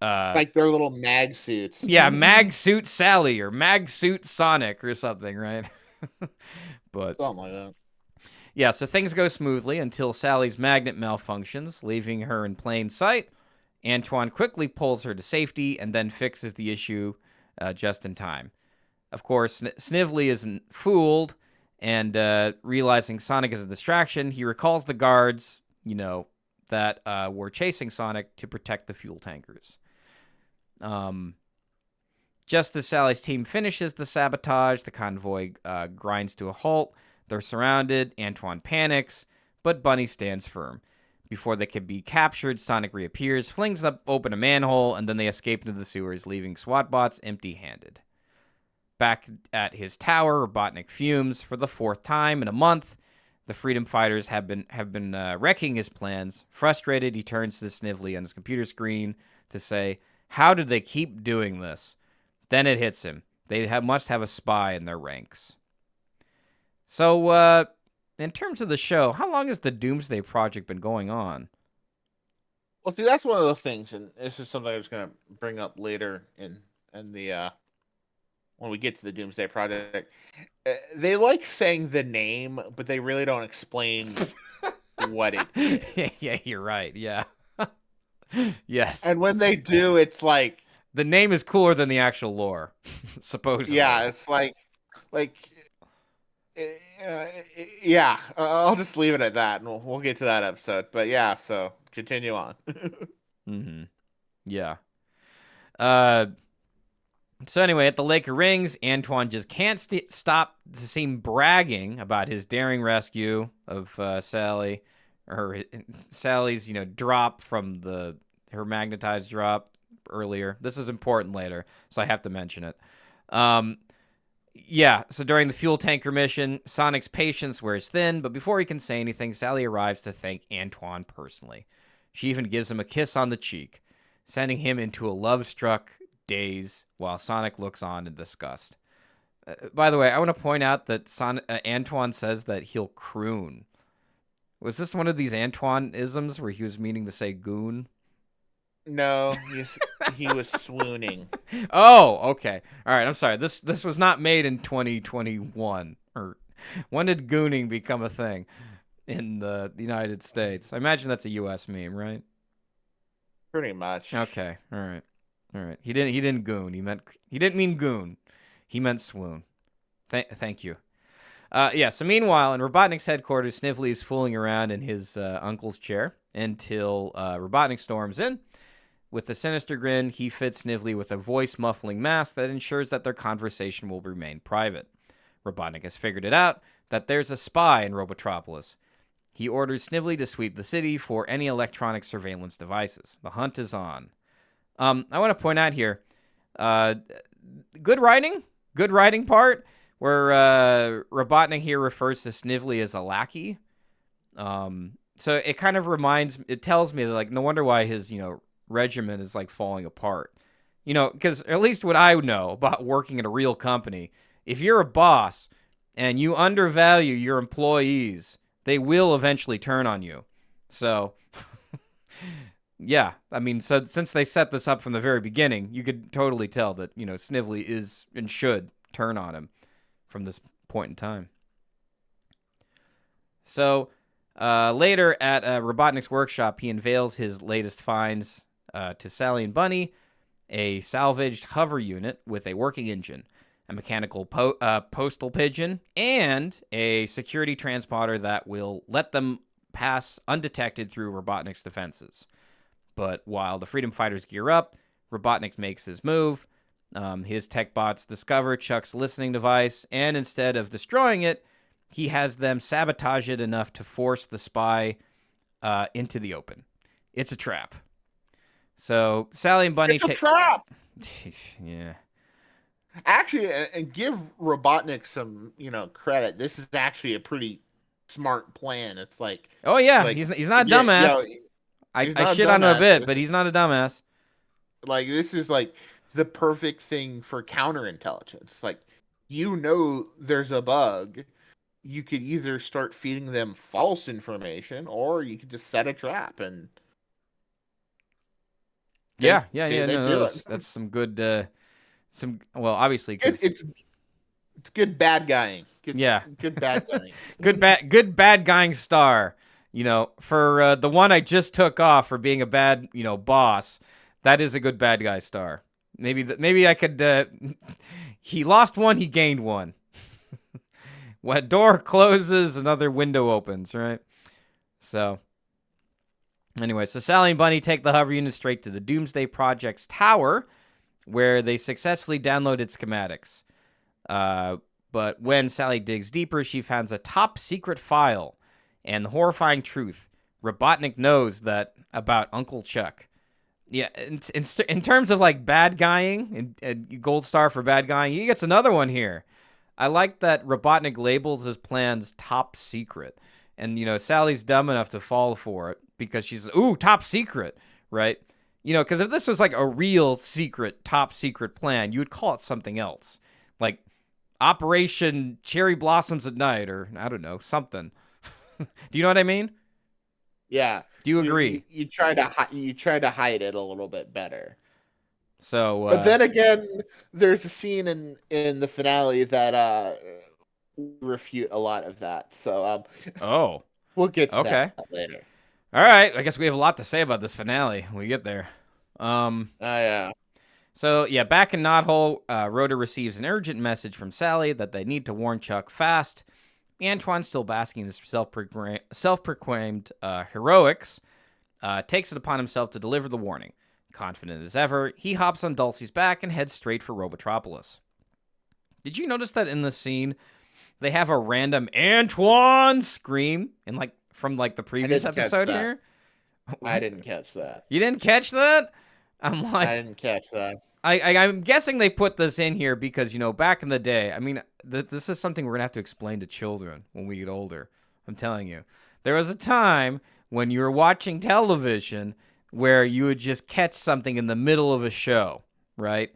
Like their little mag suits. yeah, mag suit Sally or mag suit Sonic or something, right? But something like that. yeah, so things go smoothly until Sally's magnet malfunctions, leaving her in plain sight. Antoine quickly pulls her to safety and then fixes the issue just in time. Of course, Snively isn't fooled, and realizing Sonic is a distraction, he recalls the guards, that were chasing Sonic to protect the fuel tankers. Just as Sally's team finishes the sabotage, the convoy grinds to a halt. They're surrounded. Antoine panics, but Bunny stands firm. Before they can be captured, Sonic reappears, flings open a manhole, and then they escape into the sewers, leaving SWAT bots empty-handed. Back at his tower, Robotnik fumes for the fourth time in a month. The Freedom Fighters have been wrecking his plans. Frustrated, he turns to Snively on his computer screen to say, "How did they keep doing this?" Then it hits him. They must have a spy in their ranks. So, in terms of the show, how long has the Doomsday Project been going on? Well, see, that's one of those things, and this is something I was going to bring up later in the when we get to the Doomsday Project. They like saying the name, but they really don't explain what it is. Yeah, you're right. Yeah. Yes. And when they do, it's like the name is cooler than the actual lore, supposedly. Yeah, it's like, yeah. I'll just leave it at that, and we'll get to that episode. But yeah, so continue on. Mm-hmm. Yeah. So anyway, at the Lake of Rings, Antoine just can't stop to seem bragging about his daring rescue of Sally, or Sally's, drop from her magnetized drop earlier. This is important later, so I have to mention it. Yeah, so during the fuel tanker mission, Sonic's patience wears thin, but before he can say anything, Sally arrives to thank Antoine personally. She even gives him a kiss on the cheek, sending him into a love-struck daze while Sonic looks on in disgust. By the way, I want to point out that Antoine says that he'll croon. Was this one of these Antoine-isms where he was meaning to say goon? No, he was swooning. Oh, okay. All right, I'm sorry. This was not made in 2021. Or when did gooning become a thing in the United States? I imagine that's a U.S. meme, right? Pretty much. Okay. All right. He didn't goon. He didn't mean goon. He meant swoon. Thank you. Yeah. So meanwhile, in Robotnik's headquarters, Snively is fooling around in his uncle's chair until Robotnik storms in. With a sinister grin, he fits Snively with a voice-muffling mask that ensures that their conversation will remain private. Robotnik has figured it out that there's a spy in Robotropolis. He orders Snively to sweep the city for any electronic surveillance devices. The hunt is on. I want to point out here, good writing part, where Robotnik here refers to Snively as a lackey. So it kind of it tells me that, like, no wonder why his, regiment is, like, falling apart. Because at least what I know about working at a real company, if you're a boss and you undervalue your employees, they will eventually turn on you. So, yeah, I mean, so since they set this up from the very beginning, you could totally tell that, Snively is and should turn on him from this point in time. So, later at Robotnik's workshop, he unveils his latest finds to Sally and Bunny: a salvaged hover unit with a working engine, a mechanical postal pigeon, and a security transponder that will let them pass undetected through Robotnik's defenses. But while the Freedom Fighters gear up, Robotnik makes his move. His tech bots discover Chuck's listening device, and instead of destroying it, he has them sabotage it enough to force the spy into the open. It's a trap. So Sally and Bunny... It's a trap! Yeah. Actually, and give Robotnik some, credit. This is actually a pretty smart plan. It's like... Oh, yeah. He's not a dumbass. I shit on him a bit, but he's not a dumbass. Like, this is, like, the perfect thing for counterintelligence. Like, there's a bug. You could either start feeding them false information, or you could just set a trap and... That's some good, obviously, because it's good bad guying. Good bad guying. good bad guying star. For the one I just took off for being a bad, boss, that is a good bad guy star. Maybe I could. He lost one, he gained one. When a door closes, another window opens, right? So. Anyway, so Sally and Bunny take the hover unit straight to the Doomsday Project's tower, where they successfully download its schematics. But when Sally digs deeper, she finds a top-secret file. And the horrifying truth, Robotnik knows that about Uncle Chuck. Yeah, in terms of, like, bad guying, and gold star for bad guying, he gets another one here. I like that Robotnik labels his plans top secret. And, Sally's dumb enough to fall for it, because she's, top secret, right? Because if this was like a real top secret plan, you would call it something else. Like Operation Cherry Blossoms at Night, or I don't know, something. Do you know what I mean? Yeah. Do you agree? You try to hide it a little bit better. So, but then again, there's a scene in the finale that refute a lot of that. So, we'll get to that later. All right, I guess we have a lot to say about this finale when we get there. Yeah. So, yeah, back in Knothole, Rhoda receives an urgent message from Sally that they need to warn Chuck fast. Antoine, still basking in his self-proclaimed heroics, takes it upon himself to deliver the warning. Confident as ever, he hops on Dulcie's back and heads straight for Robotropolis. Did you notice that in the scene, they have a random Antoine scream from the previous episode here? I didn't catch that. You didn't catch that? I didn't catch that. I'm guessing they put this in here because, back in the day, I mean, this is something we're going to have to explain to children when we get older. I'm telling you. There was a time when you were watching television where you would just catch something in the middle of a show, right?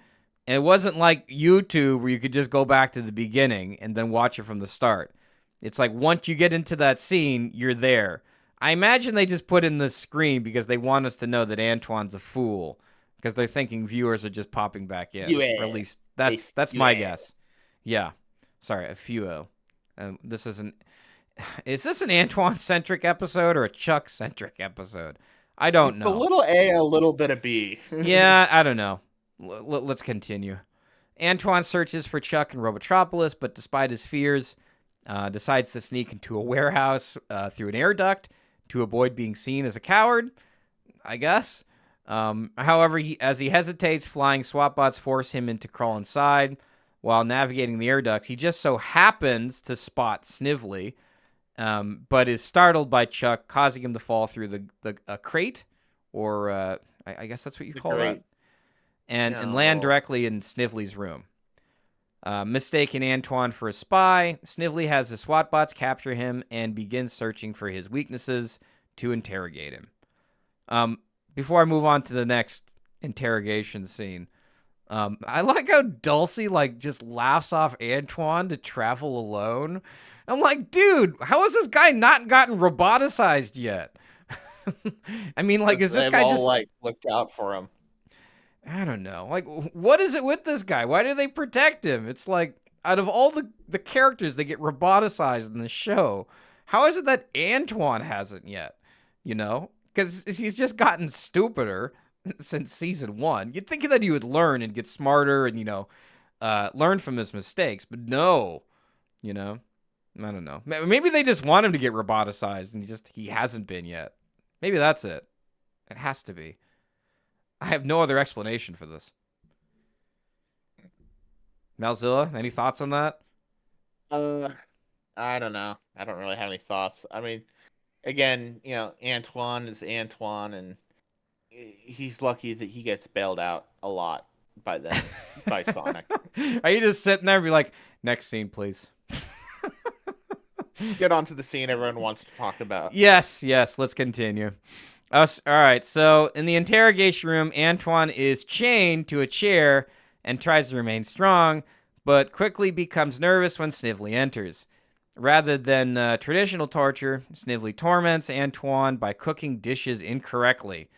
And it wasn't like YouTube where you could just go back to the beginning and then watch it from the start. It's like once you get into that scene, you're there. I imagine they just put in this screen because they want us to know that Antoine's a fool because they're thinking viewers are just popping back in. Or at least that's my guess. Yeah. Sorry, a few. Is this an Antoine-centric episode or a Chuck-centric episode? I don't know. A little A, a little bit of B. Yeah, I don't know. Let's continue. Antoine searches for Chuck in Robotropolis, but despite his fears, decides to sneak into a warehouse through an air duct to avoid being seen as a coward, I guess. However, as he hesitates, flying SWAT bots force him to crawl inside. While navigating the air ducts, he just so happens to spot Snively, but is startled by Chuck, causing him to fall through a crate, or I guess that's what you call it, and land directly in Snively's room. Mistaking Antoine for a spy, Snively has the SWAT bots capture him and begins searching for his weaknesses to interrogate him. Before I move on to the next interrogation scene, I like how Dulcie just laughs off Antoine to travel alone. I'm like, dude, how has this guy not gotten roboticized yet? I mean, is this guy just looked out for him? I don't know. What is it with this guy? Why do they protect him? It's like, out of all the characters that get roboticized in the show, how is it that Antoine hasn't yet? Because he's just gotten stupider since season 1. You'd think that he would learn and get smarter and, learn from his mistakes. But no, I don't know. Maybe they just want him to get roboticized and he hasn't been yet. Maybe that's it. It has to be. I have no other explanation for this. Malzilla, any thoughts on that? I don't know. I don't really have any thoughts. I mean, again, Antoine is Antoine, and he's lucky that he gets bailed out a lot by Sonic. Are you just sitting there and be like, next scene, please? Get onto the scene everyone wants to talk about. Yes, let's continue. All right, so in the interrogation room, Antoine is chained to a chair and tries to remain strong, but quickly becomes nervous when Snively enters. Rather than traditional torture, Snively torments Antoine by cooking dishes incorrectly.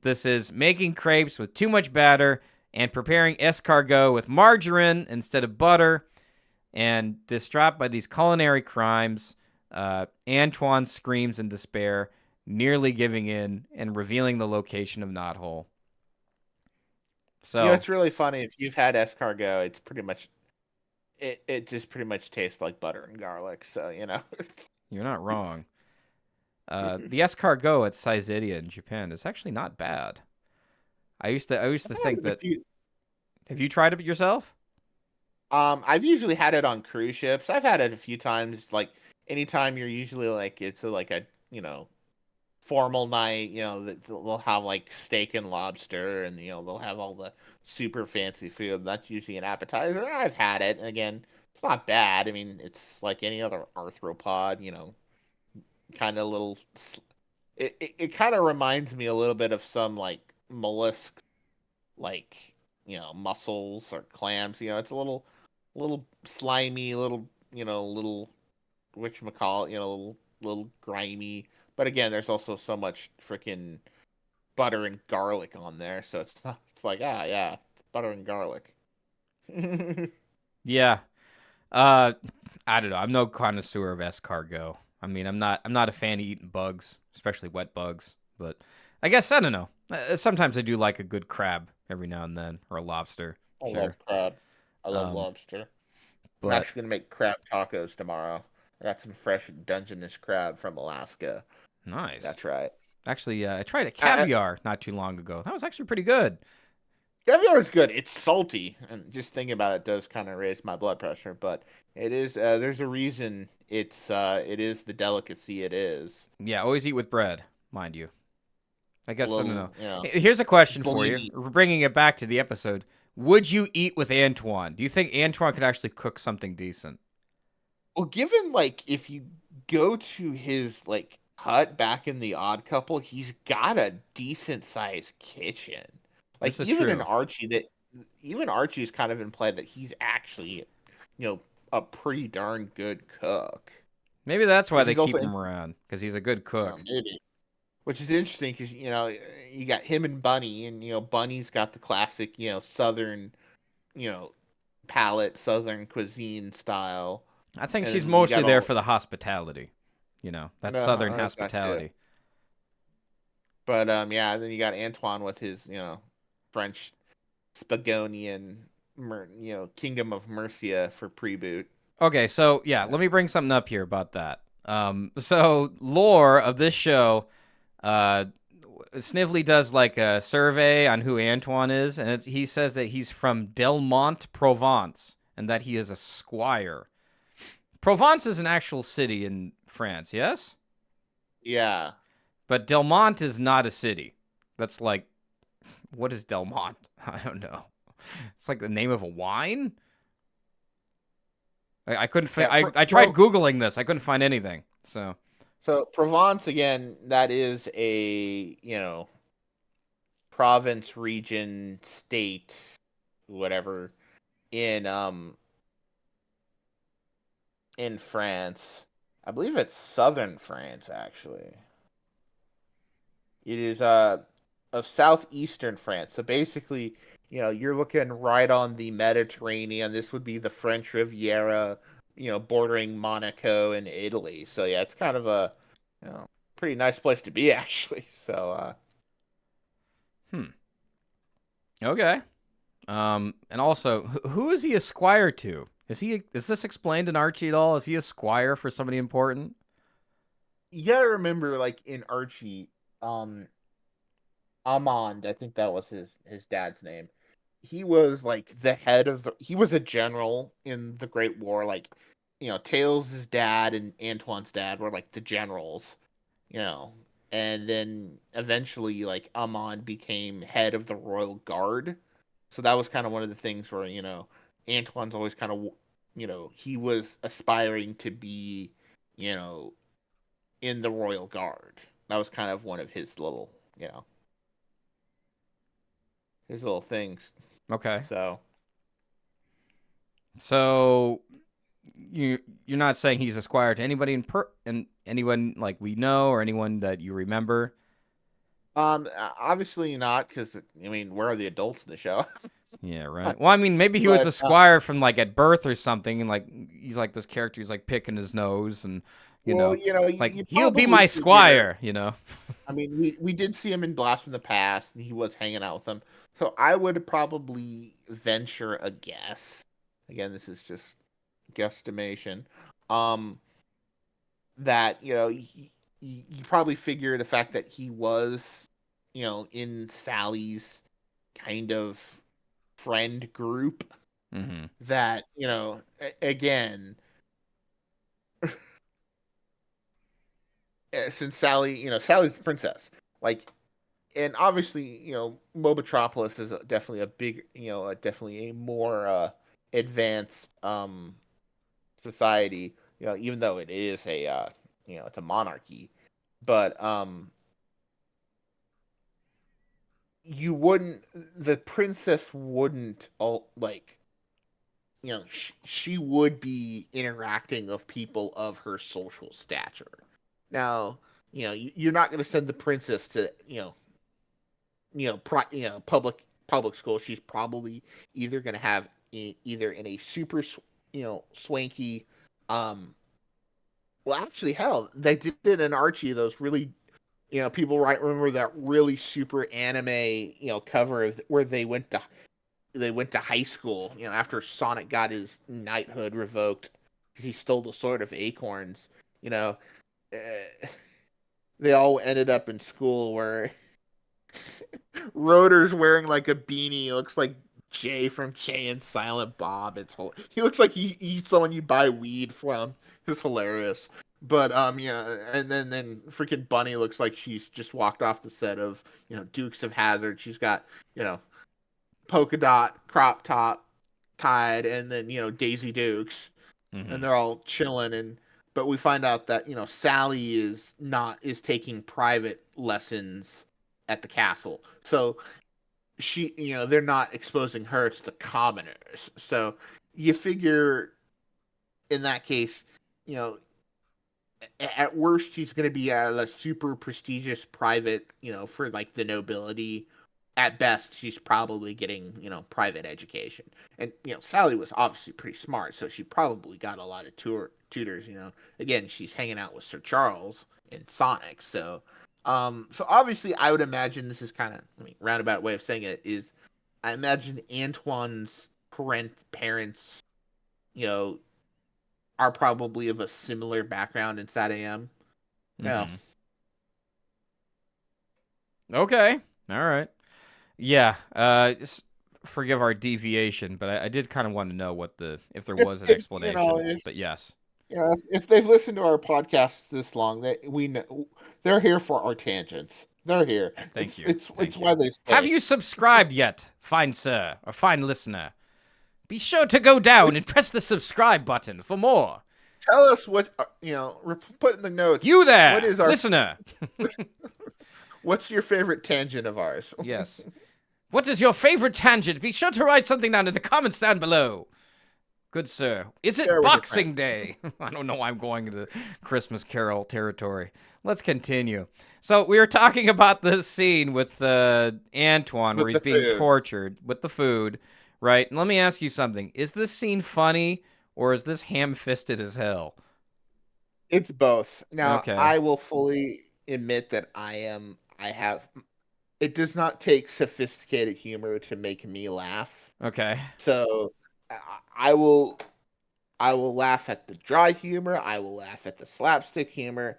This is making crepes with too much batter and preparing escargot with margarine instead of butter. And distraught by these culinary crimes, Antoine screams in despair, nearly giving in and revealing the location of Knothole. So it's really funny. If you've had escargot, it's pretty much it just pretty much tastes like butter and garlic. So you're not wrong. The escargot at Saizidia in Japan is actually not bad. I used to think that. Have you tried it yourself? I've usually had it on cruise ships. I've had it a few times. Anytime you're usually it's a formal night, they'll have steak and lobster, and they'll have all the super fancy food. That's usually an appetizer. I've had it, and again, it's not bad. I mean, it's like any other arthropod, kind of little. It kind of reminds me a little bit of some mollusk, mussels or clams. It's a little slimy, little whatchamacallit, little grimy. But again, there's also so much freaking butter and garlic on there, so it's butter and garlic. Yeah. I don't know. I'm no connoisseur of escargot. I mean, I'm not a fan of eating bugs, especially wet bugs. But I guess I don't know. Sometimes I do like a good crab every now and then, or a lobster. I love crab. I love lobster. I'm actually gonna make crab tacos tomorrow. I got some fresh Dungeness crab from Alaska. Nice. That's right. Actually, I tried a I, caviar not too long ago. That was actually pretty good. caviar is good. It's salty, and just thinking about it does kind of raise my blood pressure. But it is. There's a reason it is the delicacy it is. Yeah, always eat with bread, mind you. I A guess I don't know. little, you know, Here's a question for you. blingy. We're bringing it back to the episode. Would you eat with Antoine? Do you think Antoine could actually cook something decent? Well, given like if you go to his like hut back in the Odd Couple, he's got a decent sized kitchen. Like This is true. Even Archie's kind of implied that he's actually, you know, a pretty darn good cook. Maybe that's why Which they is also keep him around, because he's a good cook. maybe, which is interesting because you got him and Bunny, and Bunny's got the classic Southern you know palate, Southern cuisine style, I think and she's then you mostly got there all for the hospitality. That southern that's not true. hospitality. But yeah, and then you got Antoine with his French Spagonian Kingdom of Mercia for pre-boot. Okay, so yeah, let me bring something up here about that. So lore of this show, uh, Snively does like a survey on who Antoine is, and he says that he's from Delmont, Provence, and that he is a squire. Provence is an actual city in France, yes? Yeah. But Delmont is not a city. That's like, what is Delmont? I don't know. It's like the name of a wine? I couldn't Yeah, I tried Googling this. I couldn't find anything. so Provence again, that is a, province, region, state, whatever in in France. I believe it's southern France actually. It is of southeastern France. So basically, you're looking right on the Mediterranean. This would be the French Riviera, bordering Monaco and Italy. So yeah, it's kind of a pretty nice place to be actually. So Hmm. Okay. And also, who is he a squire to? Is this explained in Archie at all? Is he a squire for somebody important? you gotta remember, like in Archie, um, Amand, I think that was his dad's name. He was like he was a general in the Great War. Like, Tails' dad and Antoine's dad were like the generals, you know. And then eventually, like, Amand became head of the Royal Guard. So that was kind of one of the things where, Antoine's always kind of, he was aspiring to be, you know, in the Royal Guard. That was kind of one of his little, his little things. Okay. So So you're not saying he's a squire to anybody and anyone like we know or anyone that you remember? obviously not, because I mean, where are the adults in the show? Yeah, right. Well, I mean, maybe he was But a squire from like at birth or something, and like he's like this character who's like picking his nose, and well, like you he'll be probably my figure. squire. I mean, we did see him in Blast from the Past, and he was hanging out with them. So I would probably venture a guess. Again, this is just guesstimation. Um, that you probably figure the fact that he was, in Sally's kind of friend group, Mm-hmm. that again, since Sally's the princess, like, and obviously, Mobotropolis is definitely a big, definitely a more advanced society, even though it is a it's a monarchy. But you wouldn't the princess wouldn't, like, she would be interacting with people of her social stature. Now, you're not going to send the princess to, public school. She's probably either going to have either in a super, swanky, um, well, actually, hell, they did it in Archie. Those really, people right remember that really super anime, cover where they went to high school, after Sonic got his knighthood revoked because he stole the sword of acorns. You know, uh, they all ended up in school where Rotor's wearing like a beanie. It looks like Jay from Jay and Silent Bob. He looks like he's someone you buy weed from. It's hilarious. But yeah, and then freaking Bunny looks like she's just walked off the set of Dukes of Hazzard. She's got you know polka dot crop top tied, and then Daisy Dukes, and they're all chilling. But we find out that Sally is taking private lessons at the castle, so she they're not exposing her to the commoners. So you figure in that case, you know at worst she's going to be at a super prestigious private, for like the nobility. At best she's probably getting private education. And Sally was obviously pretty smart, so she probably got a lot of tutors. Again, she's hanging out with Sir Charles and Sonic. So obviously I would imagine this is kind of, roundabout way of saying it is, I imagine Antoine's parents you know are probably of a similar background in SatAM. Yeah. Okay. All right. Yeah. Forgive our deviation, but I did kind of want to know if there was an explanation. But yes. Yeah, if they've listened to our podcasts this long, we know they're here for our tangents. They're here. Thank you. It's why they stay. Have you subscribed yet, fine sir or fine listener? Be sure to go down and press the subscribe button for more. Tell us what put in the notes. You there, what is our listener? What's your favorite tangent of ours? Yes. What is your favorite tangent? Be sure to write something down in the comments down below. Good sir. Is it Boxing Day? I don't know why I'm going into Christmas Carol territory. Let's continue. So we were talking about this scene with Antoine where he's being tortured with the food, right? And let me ask you something. Is this scene funny or is this ham-fisted as hell? It's both. Now, I will fully admit that it does not take sophisticated humor to make me laugh. Okay. So I will laugh at the dry humor. I will laugh at the slapstick humor.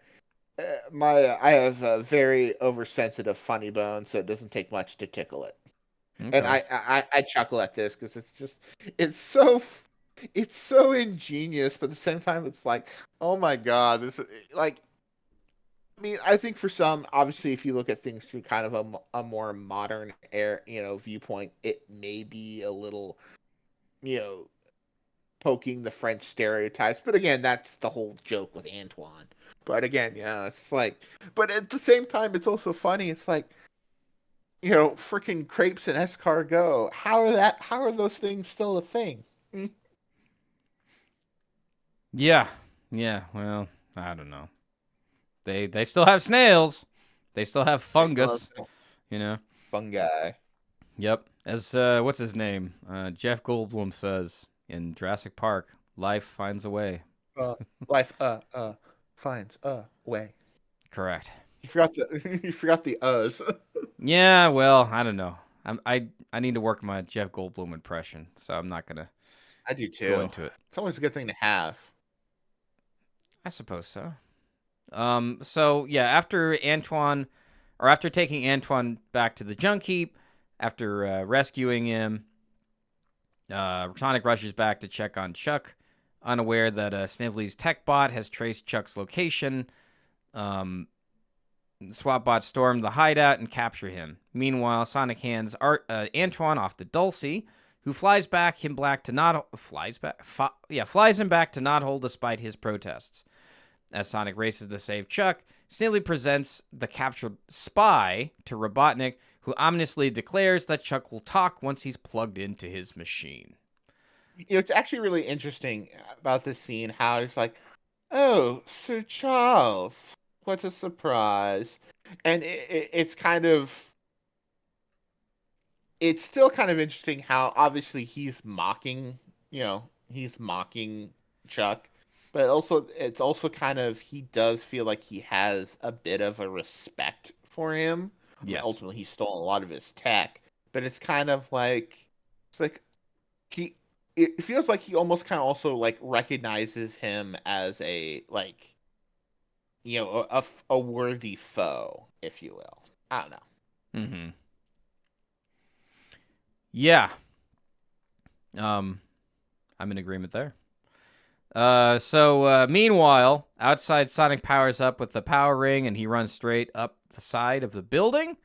I have a very oversensitive funny bone, so it doesn't take much to tickle it. Okay. And I chuckle at this because it's so ingenious, but at the same time it's like, oh my god, this is like. I think for some, obviously, if you look at things through kind of a more modern viewpoint, it may be a little, poking the French stereotypes. But again, that's the whole joke with Antoine. But again, it's like, but at the same time, it's also funny. It's like, freaking crepes and escargot. How are those things still a thing? Yeah. Well, I don't know. They still have snails. They still have fungus. Fungi. Yep. As what's his name? Jeff Goldblum says in Jurassic Park, life finds a way. Life finds a way. Correct. You forgot the uhs. Yeah, well, I don't know. I need to work my Jeff Goldblum impression, so I'm not gonna. I do too. Go into it. It's always a good thing to have. I suppose so. So yeah, after taking Antoine back to the junk heap, after rescuing him, Sonic rushes back to check on Chuck, unaware that Snively's tech bot has traced Chuck's location. The SWAT bot storm the hideout and capture him. Meanwhile, Sonic hands Antoine off to Dulcie, who flies him back to not hold despite his protests. As Sonic races to save Chuck, Snively presents the captured spy to Robotnik, who ominously declares that Chuck will talk once he's plugged into his machine. It's actually really interesting about this scene, how it's like, oh, Sir Charles, what a surprise. And it's still kind of interesting how obviously he's mocking Chuck. But it's also kind of, he does feel like he has a bit of a respect for him. Yes. Ultimately, he's stolen a lot of his tech. But it's kind of like, it feels like he almost kind of also like recognizes him as a, like, a worthy foe, if you will. I don't know. Mm-hmm. Yeah. I'm in agreement there. Meanwhile, outside, Sonic powers up with the power ring, and he runs straight up the side of the building.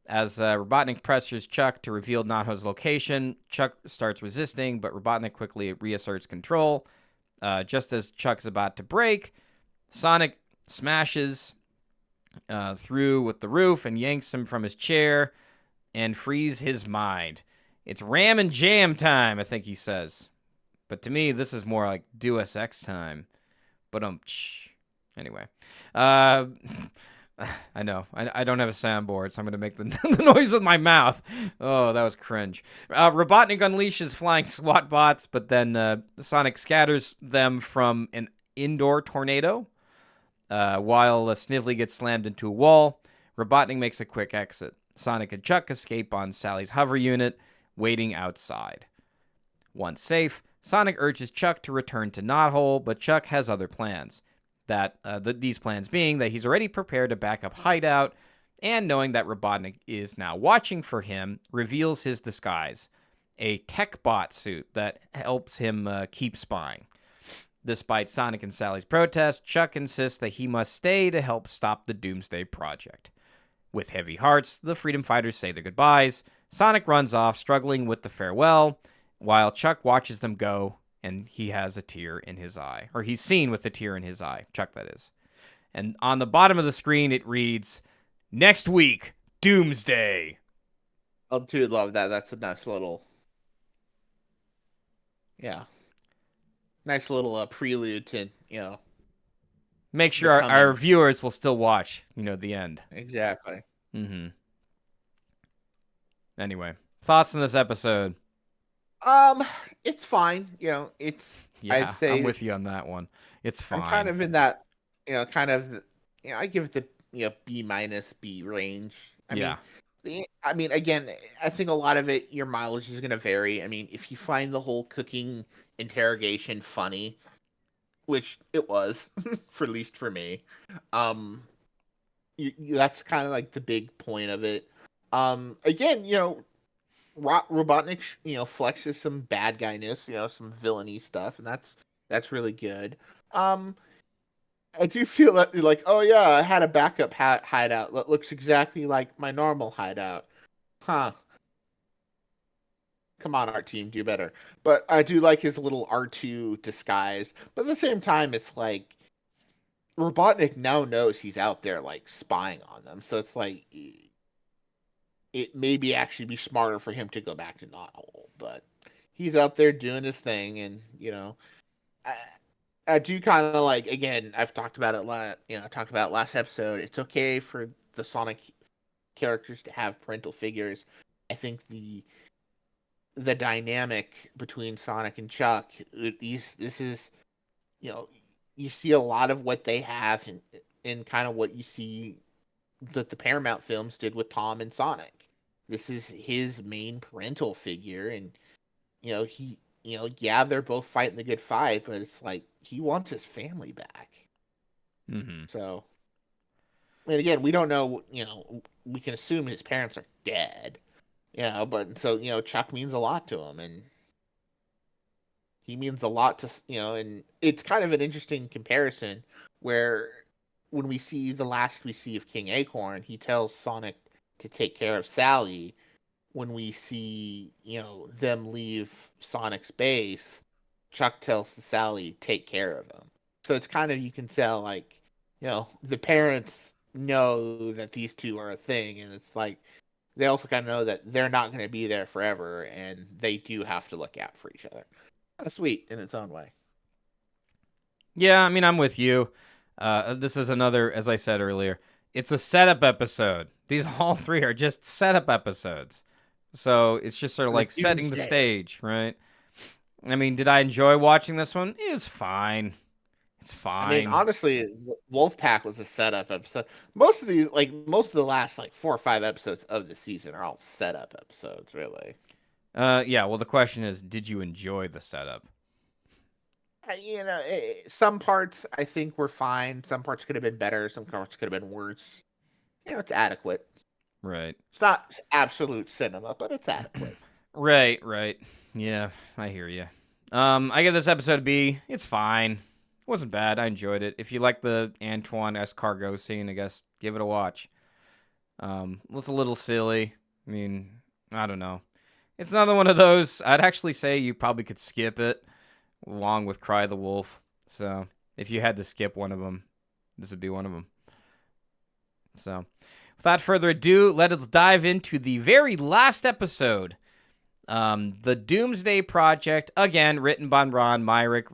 As Robotnik pressures Chuck to reveal Naho's location, Chuck starts resisting, but Robotnik quickly reasserts control. Just as Chuck's about to break, Sonic smashes through with the roof and yanks him from his chair and frees his mind. It's ram and jam time, I think he says. But to me, this is more like Deus Ex time. But anyway. I know. I don't have a soundboard, so I'm going to make the noise with my mouth. Oh, that was cringe. Robotnik unleashes flying SWAT bots, but then Sonic scatters them from an indoor tornado. While Snively gets slammed into a wall, Robotnik makes a quick exit. Sonic and Chuck escape on Sally's hover unit, waiting outside. Once safe, Sonic urges Chuck to return to Knothole, but Chuck has other plans. These plans being that he's already prepared a backup hideout, and knowing that Robotnik is now watching for him, reveals his disguise, a tech bot suit that helps him keep spying. Despite Sonic and Sally's protest, Chuck insists that he must stay to help stop the Doomsday Project. With heavy hearts, the Freedom Fighters say their goodbyes. Sonic runs off, struggling with the farewell, while Chuck watches them go, and he has a tear in his eye. Or he's seen with a tear in his eye. Chuck, that is. And on the bottom of the screen, it reads, "Next week, Doomsday." I do love that. That's a nice little... Yeah. Nice little prelude to, Make sure our viewers will still watch, the end. Exactly. Mm-hmm. Anyway, thoughts on this episode? It's fine. It's... Yeah, I'd say I'm with you on that one. It's fine. I'm kind of in that, I give it the, B minus B range. I mean, again, I think a lot of it, your mileage is going to vary. I mean, if you find the whole cooking interrogation funny, which it was, for at least for me, that's kind of like the big point of it. Again, Robotnik, flexes some bad guyness, some villainy stuff, and that's really good. I do feel that, like, oh yeah, I had a backup hideout that looks exactly like my normal hideout. Huh. Come on, art team, do better. But I do like his little R2 disguise. But at the same time, it's like Robotnik now knows he's out there, like, spying on them. So it's like it maybe actually be smarter for him to go back to Knothole. But he's out there doing his thing, and I do kind of like, again, I've talked about it last episode. It's okay for the Sonic characters to have parental figures. I think the dynamic between Sonic and Chuck, this is, you see a lot of what they have in kind of what you see that the Paramount films did with Tom and Sonic. This is his main parental figure, and they're both fighting the good fight, but it's like he wants his family back. Mm-hmm. So, I mean, again, we don't know. We can assume his parents are dead. But so Chuck means a lot to him, and he means a lot to and it's kind of an interesting comparison where when we see the last we see of King Acorn, he tells Sonic to take care of Sally. When we see, them leave Sonic's base, Chuck tells Sally, take care of him. So it's kind of, you can tell, like, the parents know that these two are a thing, and it's like, they also kind of know that they're not going to be there forever, and they do have to look out for each other. Kind of sweet in its own way. Yeah, I mean, I'm with you. This is another, as I said earlier, it's a setup episode. These all three are just setup episodes. So it's just sort of like setting the stage, right? I mean, did I enjoy watching this one? It was fine. It's fine. I mean, honestly, Wolfpack was a setup episode. Most of the last 4 or 5 episodes of the season are all setup episodes, really. Yeah. Well, the question is, did you enjoy the setup? some parts I think were fine. Some parts could have been better. Some parts could have been worse. It's adequate. Right. It's not absolute cinema, but it's adequate. Right. Yeah, I hear you. I give this episode a B. It's fine. It wasn't bad. I enjoyed it. If you like the Antoine escargot scene, I guess give it a watch. It's a little silly. I mean, I don't know. It's another one of those. I'd actually say you probably could skip it along with Cry the Wolf. So if you had to skip one of them, this would be one of them. So without further ado, let us dive into the very last episode. The Doomsday Project, again, written by Ron Myrick,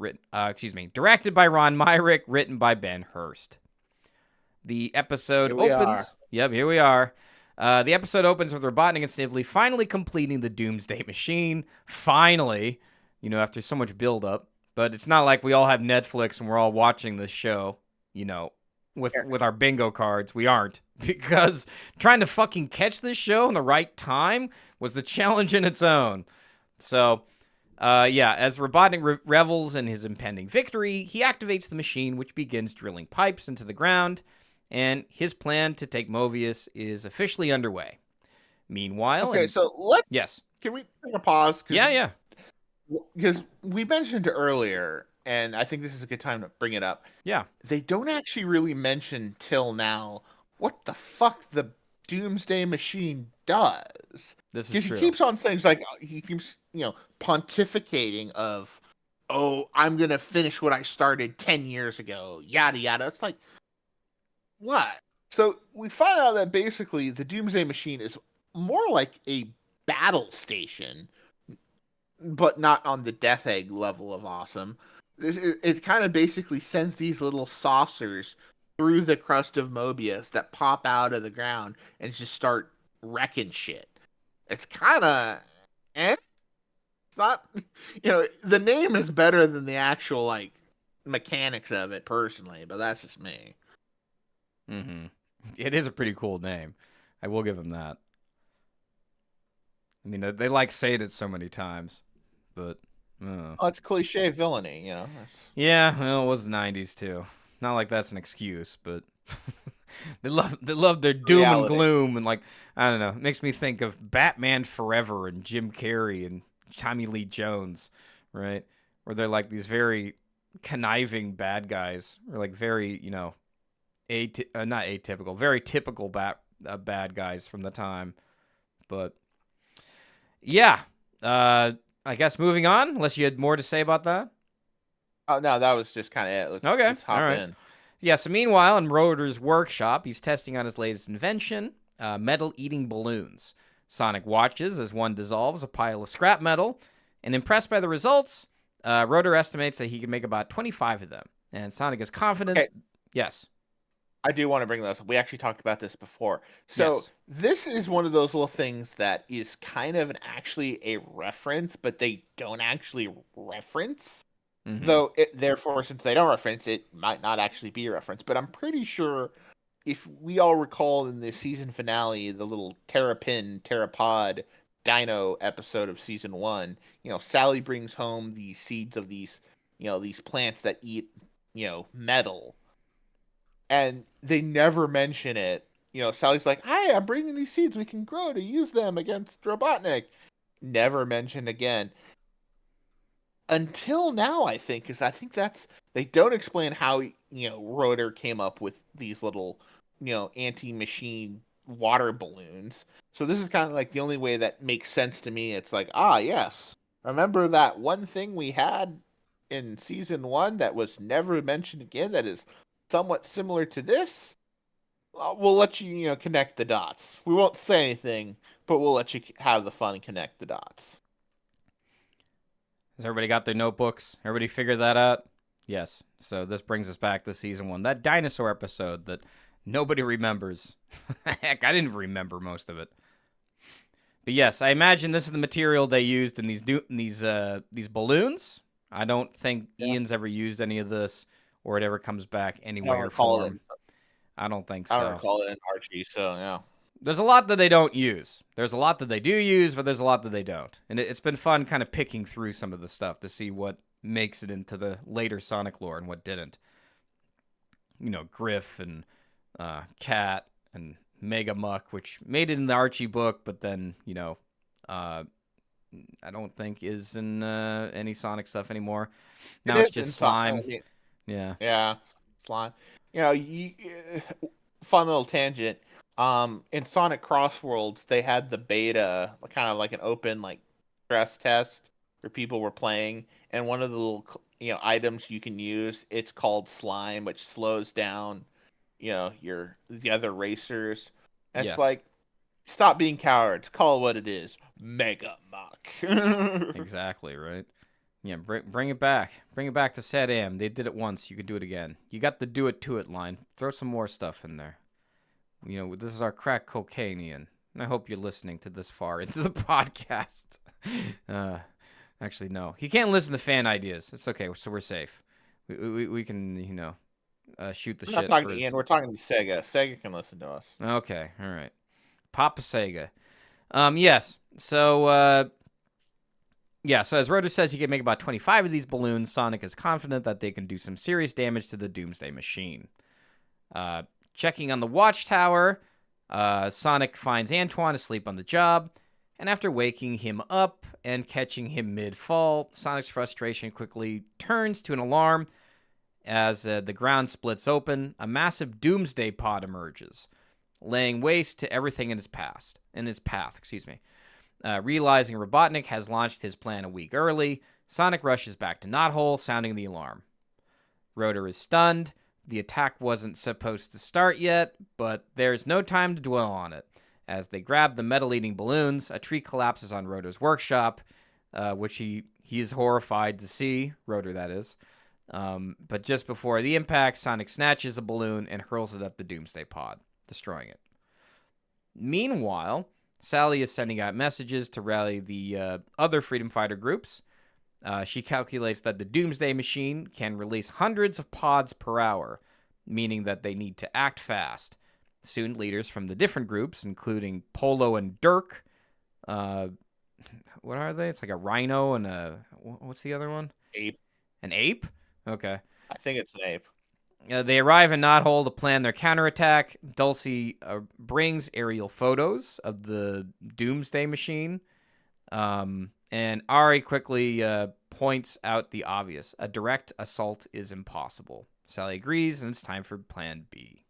directed by Ron Myrick, written by Ben Hurst. The episode opens. Yep, here we are. The episode opens with Robotnik and Snively finally completing the Doomsday Machine. Finally, after so much buildup. But it's not like we all have Netflix and we're all watching this show, with our bingo cards. We aren't. Because trying to fucking catch this show in the right time was the challenge in its own. So, as Robotnik revels in his impending victory, he activates the machine, which begins drilling pipes into the ground, and his plan to take Mobius is officially underway. Meanwhile... Can we take a pause? Yeah. Because we mentioned earlier, and I think this is a good time to bring it up. Yeah. They don't actually really mention till now what the fuck the Doomsday Machine does. This is true. Because he keeps on saying, he keeps, pontificating of, I'm going to finish what I started 10 years ago, yada, yada. It's like, what? So we find out that basically the Doomsday Machine is more like a battle station, but not on the Death Egg level of awesome. It kind of basically sends these little saucers through the crust of Mobius that pop out of the ground and just start wrecking shit. It's kind of, It's not, the name is better than the actual, mechanics of it, personally, but that's just me. Mm-hmm. It is a pretty cool name. I will give him that. I mean, they saying it so many times, but... it's cliche villainy, Yeah, well, it was the 90s, too. Not like that's an excuse, but they love their doom and gloom, and I don't know. It makes me think of Batman Forever and Jim Carrey and Tommy Lee Jones, right? Where they're these very conniving bad guys, or very, not atypical, very typical bad guys from the time. But yeah, I guess moving on, unless you had more to say about that. Oh, no, that was just kind of it. Let's hop in. Yeah, so meanwhile, in Rotor's workshop, he's testing out his latest invention, metal-eating balloons. Sonic watches as one dissolves a pile of scrap metal, and impressed by the results, Rotor estimates that he can make about 25 of them. And Sonic is confident... Okay. Yes. I do want to bring this up. We actually talked about this before. So This is one of those little things that is kind of actually a reference, but they don't actually reference. Mm-hmm. Though, therefore, since they don't reference, it might not actually be a reference. But I'm pretty sure, if we all recall in the season finale, the little Terrapod Dino episode of season 1, Sally brings home the seeds of these plants that eat, metal. And they never mention it. Sally's like, "Hey, I'm bringing these seeds. We can grow to use them against Robotnik." Never mentioned again. Until now, I think, because I think they don't explain how, Rotor came up with these little, anti-machine water balloons. So this is kind of the only way that makes sense to me. It's yes. Remember that one thing we had in season 1 that was never mentioned again that is somewhat similar to this? We'll let you, connect the dots. We won't say anything, but we'll let you have the fun and connect the dots. Has everybody got their notebooks? Everybody figured that out? Yes. So this brings us back to season 1. That dinosaur episode that nobody remembers. Heck, I didn't remember most of it. But yes, I imagine this is the material they used in these balloons. I don't think Ian's ever used any of this, or it ever comes back any way or form. I don't think so. I don't recall it in Archie, so yeah. There's a lot that they don't use. There's a lot that they do use, but there's a lot that they don't. And it's been fun kind of picking through some of the stuff to see what makes it into the later Sonic lore and what didn't. Griff and Cat and Mega Muck, which made it in the Archie book, but then, I don't think is in any Sonic stuff anymore. Now it's just Slime. Yeah, Slime. Fun little tangent. In Sonic Crossworlds, they had the beta, kind of like an open stress test where people were playing, and one of the little items you can use, it's called Slime, which slows down the other racers. And Yes. It's like, stop being cowards, call it what it is, Mega Muck. Exactly, right? Yeah, bring it back. Bring it back to SatAM. They did it once. You can do it again. You got the do it to it line. Throw some more stuff in there. This is our crack cocaine-ian. And I hope you're listening to this far into the podcast. Actually, no. He can't listen to fan ideas. It's okay, so we're safe. We can, shoot the shit. We're not talking to Ian, we're talking to Sega. Sega can listen to us. Okay, all right. Papa Sega. Yes. So, so as Rotor says, he can make about 25 of these balloons. Sonic is confident that they can do some serious damage to the Doomsday machine. Checking on the watchtower, Sonic finds Antoine asleep on the job, and after waking him up and catching him mid-fall, Sonic's frustration quickly turns to an alarm as the ground splits open. A massive Doomsday pod emerges, laying waste to everything in its path. Realizing Robotnik has launched his plan a week early, Sonic rushes back to Knothole, sounding the alarm. Rotor is stunned. The attack wasn't supposed to start yet, but there's no time to dwell on it. As they grab the metal-eating balloons, a tree collapses on Rotor's workshop, which he is horrified to see. Rotor, that is. But just before the impact, Sonic snatches a balloon and hurls it at the Doomsday pod, destroying it. Meanwhile, Sally is sending out messages to rally the other Freedom Fighter groups. She calculates that the Doomsday machine can release hundreds of pods per hour, meaning that they need to act fast. Soon, leaders from the different groups, including Polo and Dirk, what are they? It's like a rhino and what's the other one? Ape. An ape? Okay. I think it's an ape. They arrive in Knothole to plan their counterattack. Dulcie brings aerial photos of the Doomsday machine. And Ari quickly points out the obvious. A direct assault is impossible. Sally agrees, and it's time for Plan B.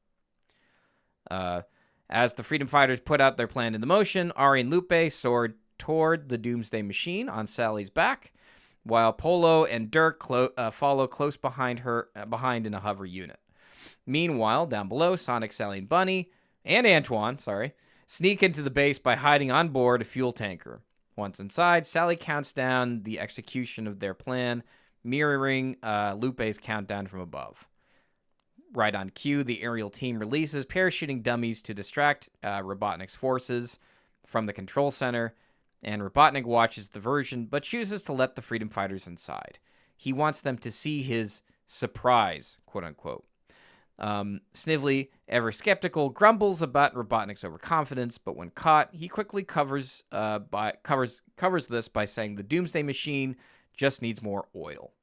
As the Freedom Fighters put out their plan into motion, Ari and Lupe soared toward the Doomsday machine on Sally's back, while Polo and Dirk follow close behind in a hover unit. Meanwhile, down below, Sonic, Sally, and Bunny, and Antoine, sneak into the base by hiding on board a fuel tanker. Once inside, Sally counts down the execution of their plan, mirroring Lupe's countdown from above. Right on cue, the aerial team releases parachuting dummies to distract Robotnik's forces from the control center, and Robotnik watches the diversion, but chooses to let the Freedom Fighters inside. He wants them to see his surprise, quote-unquote. Snively, ever skeptical, grumbles about Robotnik's overconfidence, but when caught, he quickly covers this by saying the Doomsday machine just needs more oil.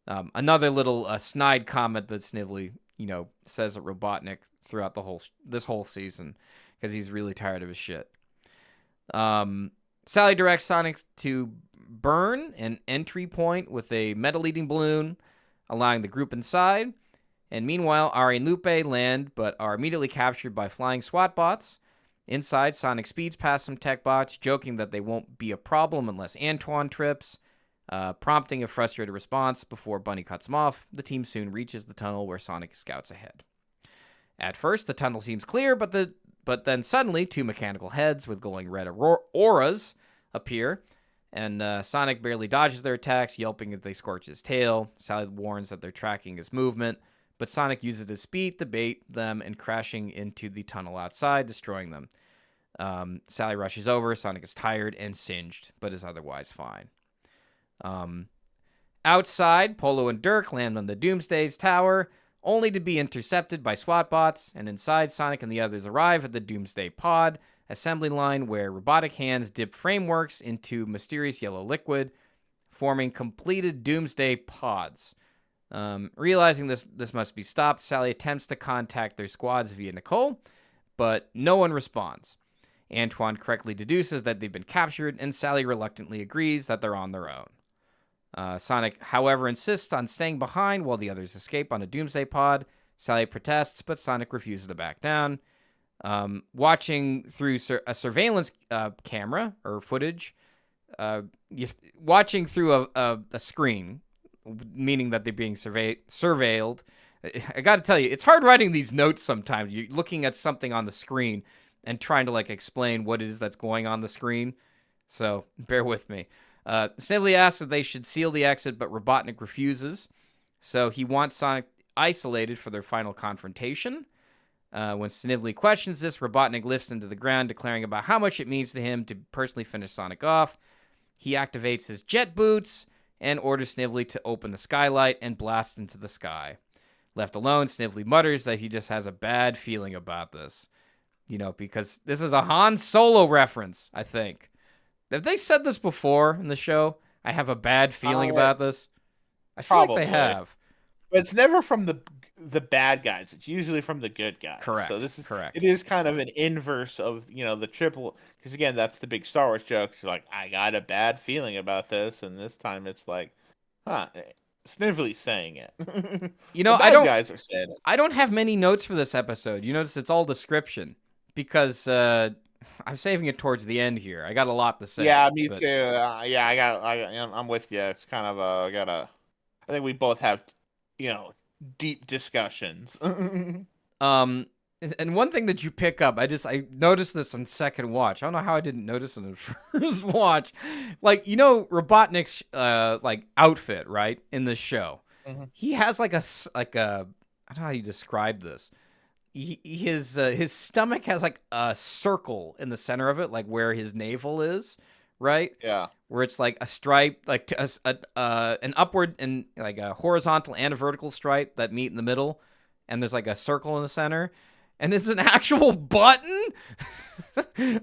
Another little snide comment that Snively, says at Robotnik throughout this whole season, because he's really tired of his shit. Sally directs Sonic to burn an entry point with a metal-eating balloon, allowing the group inside. And meanwhile, Ari and Lupe land, but are immediately captured by flying SWAT bots. Inside, Sonic speeds past some tech bots, joking that they won't be a problem unless Antoine trips, prompting a frustrated response before Bunny cuts him off. The team soon reaches the tunnel where Sonic scouts ahead. At first, the tunnel seems clear, but then suddenly, two mechanical heads with glowing red auras appear, and Sonic barely dodges their attacks, yelping as they scorch his tail. Sally warns that they're tracking his movement, but Sonic uses his speed to bait them and crashing into the tunnel outside, destroying them. Sally rushes over. Sonic is tired and singed, but is otherwise fine. Outside, Polo and Dirk land on the Doomsday's tower, only to be intercepted by SWAT bots, and inside, Sonic and the others arrive at the Doomsday pod assembly line where robotic hands dip frameworks into mysterious yellow liquid. forming completed Doomsday pods. Realizing this must be stopped, Sally attempts to contact their squads via Nicole, but no one responds. Antoine correctly deduces that they've been captured, and Sally reluctantly agrees that they're on their own. Sonic, however, insists on staying behind while the others escape on a Doomsday pod. Sally protests, but Sonic refuses to back down. Watching through a surveillance camera or footage, watching through a screen, meaning that they're being surveilled. I got to tell you, it's hard writing these notes sometimes. You're looking at something on the screen and trying to explain what it is that's going on the screen. So bear with me. Snively asks if they should seal the exit, but Robotnik refuses. So he wants Sonic isolated for their final confrontation. When Snively questions this, Robotnik lifts him to the ground, declaring about how much it means to him to personally finish Sonic off. He activates his jet boots and orders Snively to open the skylight and blast into the sky. Left alone, Snively mutters that he just has a bad feeling about this. Because this is a Han Solo reference, I think. Have they said this before in the show? I have a bad feeling about this. I feel like they have. But it's never from the bad guys. It's usually from the good guys. Correct. So this is correct. It is kind of an inverse of the triple. Because again, that's the big Star Wars joke. It's like, I got a bad feeling about this, and this time it's like, Snively's saying it. The bad guys are saying it. I don't have many notes for this episode. You notice it's all description because I'm saving it towards the end here. I got a lot to say. Yeah, me too. I'm with you. It's kind of I think we both have, deep discussions. And one thing that you pick up, I noticed this on second watch. I don't know how I didn't notice it in first watch. Robotnik's outfit, right, in the show. Mm-hmm. He has I don't know how you describe this. His stomach has a circle in the center of it, where his navel is, right? Yeah. Where it's a stripe, an upward and a horizontal and a vertical stripe that meet in the middle, and there's a circle in the center, and it's an actual button.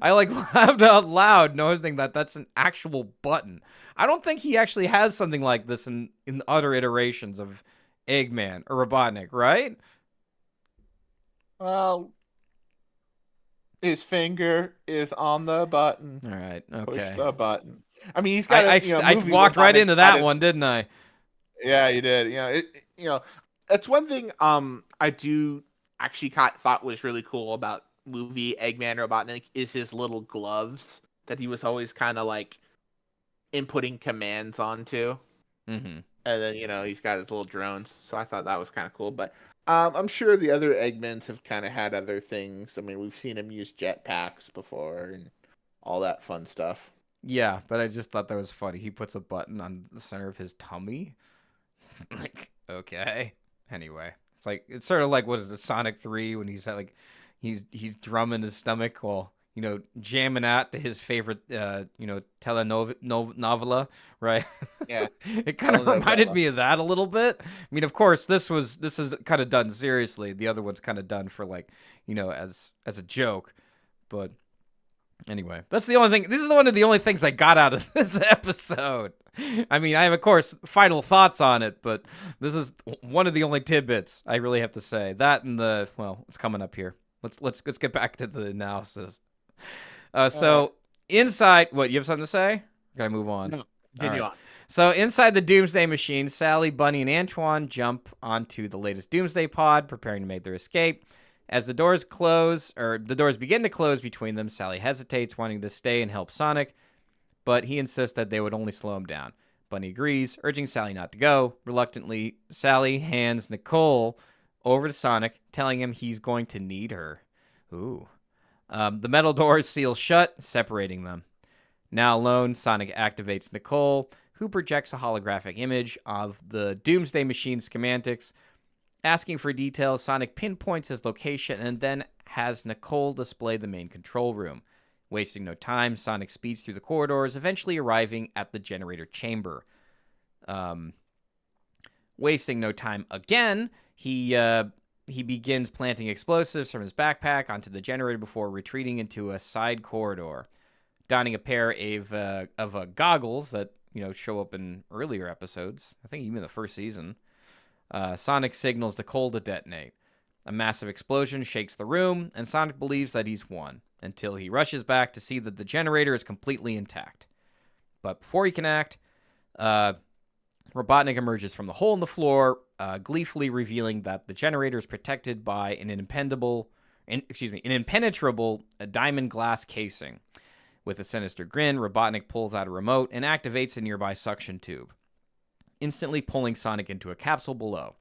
I laughed out loud, noticing that that's an actual button. I don't think he actually has something like this in other iterations of Eggman or Robotnik, right? Well, his finger is on the button. All right. Okay. Push the button. I mean, he's got. I walked right into that one, didn't I? Yeah, you did. That's one thing. I do actually thought was really cool about movie Eggman Robotnik is his little gloves that he was always kind of inputting commands onto. Mm-hmm. And then he's got his little drones. So I thought that was kind of cool, but. I'm sure the other Eggmans have kind of had other things. I mean, we've seen him use jetpacks before and all that fun stuff. Yeah, but I just thought that was funny. He puts a button on the center of his tummy. Okay. Anyway, it's sort of what is it, Sonic 3 when he's he's drumming his stomach while jamming out to his favorite telenovela, right? Yeah. It kind of reminded me of that a little bit. I mean, of course, this is kind of done seriously. The other one's kind of done for as a joke. But anyway, that's the only thing. This is one of the only things I got out of this episode. I mean, I have, of course, final thoughts on it, but this is one of the only tidbits I really have to say. That and it's coming up here. Let's get back to the analysis. So inside, what, you have something to say? Gotta move on. No, continue on. So inside the Doomsday machine, Sally, Bunny, and Antoine jump onto the latest Doomsday pod, preparing to make their escape. As the doors begin to close between them, Sally hesitates, wanting to stay and help Sonic, but he insists that they would only slow him down. Bunny agrees, urging Sally not to go. Reluctantly, Sally hands Nicole over to Sonic, telling him he's going to need her. Ooh. The metal doors seal shut, separating them. Now alone, Sonic activates Nicole, who projects a holographic image of the Doomsday Machine schematics. Asking for details, Sonic pinpoints his location and then has Nicole display the main control room. Wasting no time, Sonic speeds through the corridors, eventually arriving at the generator chamber. Wasting no time again, he begins planting explosives from his backpack onto the generator before retreating into a side corridor. Donning a pair of goggles that, show up in earlier episodes. I think even the first season. Sonic signals the coal to detonate. A massive explosion shakes the room, and Sonic believes that he's won, until he rushes back to see that the generator is completely intact. But before he can act, Robotnik emerges from the hole in the floor, gleefully revealing that the generator is protected by an impenetrable diamond glass casing. With a sinister grin, Robotnik pulls out a remote and activates a nearby suction tube, instantly pulling Sonic into a capsule below.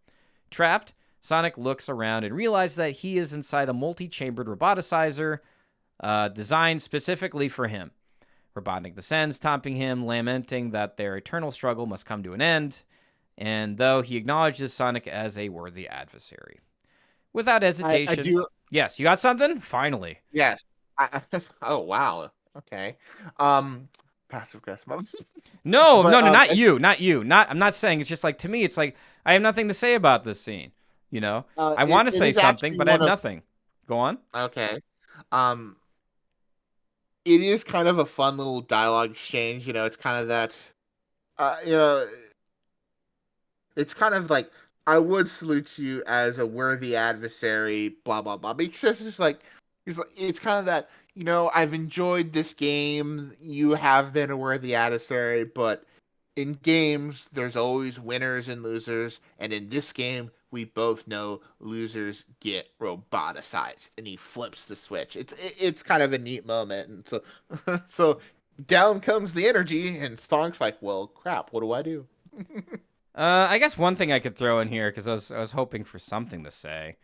Trapped, Sonic looks around and realizes that he is inside a multi-chambered roboticizer designed specifically for him. Robotnik descends, taunting him, lamenting that their eternal struggle must come to an end, and though he acknowledges Sonic as a worthy adversary. Without hesitation... I do... Yes, you got something? Finally. Yes. Oh, wow. Okay. Passive aggressive. No, not you. I'm not saying, it's just like, to me, it's like, I have nothing to say about this scene. I want to say something, but I have nothing. Go on. Okay. It is kind of a fun little dialogue exchange. It's kind of that, it's kind of like, I would salute you as a worthy adversary, blah, blah, blah. Because it's kind of that, I've enjoyed this game. You have been a worthy adversary, but in games, there's always winners and losers. And in this game, we both know losers get roboticized. And he flips the switch. It's kind of a neat moment. And so down comes the energy, and Sonic's like, well, crap, what do I do? I guess one thing I could throw in here, because I was hoping for something to say.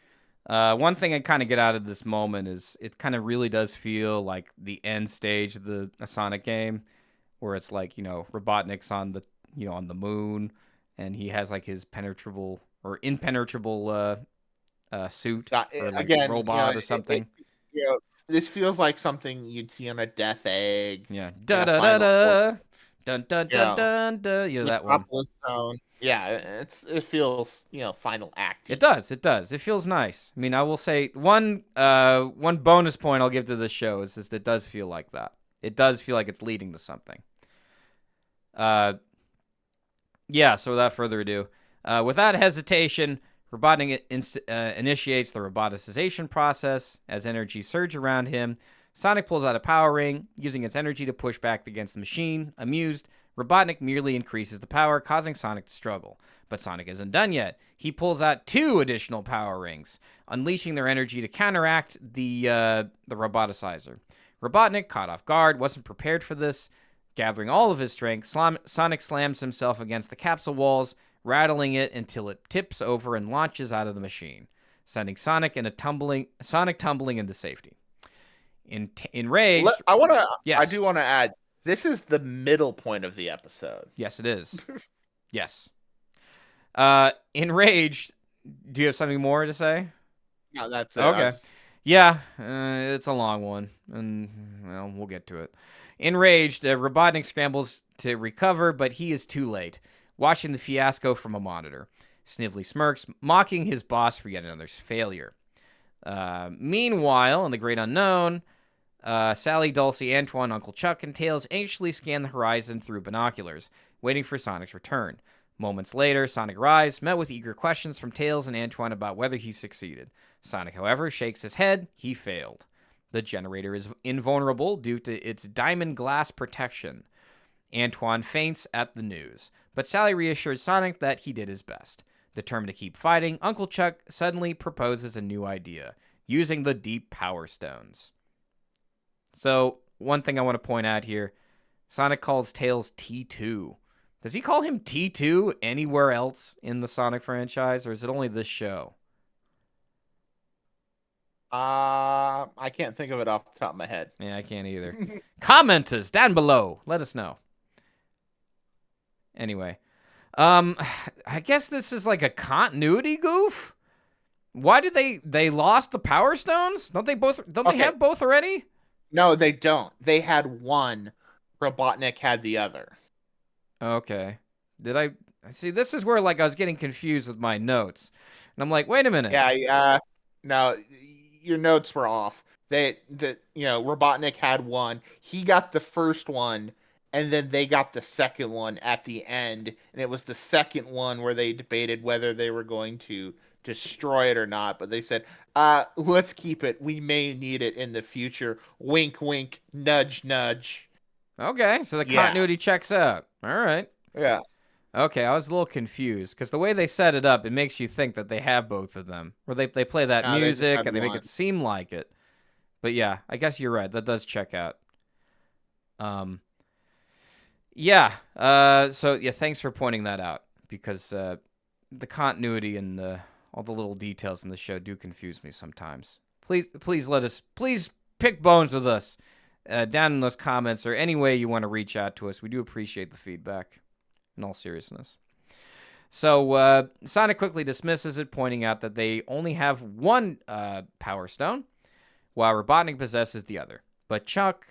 One thing I kind of get out of this moment is it kind of really does feel like the end stage of the Sonic game, where it's like, Robotnik's on the moon, and he has like his impenetrable suit, or like again, robot or something. This feels like something you'd see on a Death Egg. Yeah, da da da da, dun dun dun dun dun. That one. Yeah, it feels final act. It does. It feels nice. I mean, I will say one bonus point I'll give to this show is just it does feel like that. It does feel like it's leading to something. Yeah. So without further ado, without hesitation, Robotnik initiates the roboticization process. As energy surges around him, Sonic pulls out a power ring, using its energy to push back against the machine. Amused, Robotnik merely increases the power, causing Sonic to struggle. But Sonic isn't done yet. He pulls out 2 additional power rings, unleashing their energy to counteract the roboticizer. Robotnik, caught off guard, wasn't prepared for this. Gathering all of his strength, Sonic slams himself against the capsule walls, rattling it until it tips over and launches out of the machine, sending Sonic tumbling into safety. Enraged, I do want to add, this is the middle point of the episode. Yes, it is. Yes. Enraged, do you have something more to say? No, that's it. Okay. Yeah, it's a long one, and we'll get to it. Enraged, Robotnik scrambles to recover, but he is too late, watching the fiasco from a monitor. Snively smirks, mocking his boss for yet another failure. Meanwhile, in the Great Unknown, Sally, Dulcie, Antoine, Uncle Chuck, and Tails anxiously scan the horizon through binoculars, waiting for Sonic's return. Moments later, Sonic arrives, met with eager questions from Tails and Antoine about whether he succeeded. Sonic, however, shakes his head. He failed. The generator is invulnerable due to its diamond glass protection. Antoine faints at the news, but Sally reassures Sonic that he did his best. Determined to keep fighting, Uncle Chuck suddenly proposes a new idea, using the deep power stones. So, one thing I want to point out here, Sonic calls Tails T2. Does he call him T2 anywhere else in the Sonic franchise, or is it only this show? I can't think of it off the top of my head. Yeah, I can't either. Commenters down below, let us know. Anyway, I guess this is like a continuity goof. Why did they lost the Power Stones? Don't they have both already? No, they don't. They had one. Robotnik had the other. Okay. Did I see? This is where I was getting confused with my notes, and I'm like, wait a minute. Yeah. No, your notes were off. Robotnik had one. He got the first one, and then they got the second one at the end, and it was the second one where they debated whether they were going to destroy it or not, but they said, let's keep it. We may need it in the future. Wink, wink, nudge, nudge. Okay, so the Yeah. continuity checks out. All right. Yeah. Okay, I was a little confused because the way they set it up, it makes you think that they have both of them. Or they play that No, they just music had and they make one. it seem like it. But yeah, I guess you're right. That does check out. Yeah. So yeah, thanks for pointing that out because the continuity and all the little details in the show do confuse me sometimes. Please pick bones with us down in those comments or any way you want to reach out to us. We do appreciate the feedback. In all seriousness. So Sonic quickly dismisses it, pointing out that they only have one Power Stone, while Robotnik possesses the other. But Chuck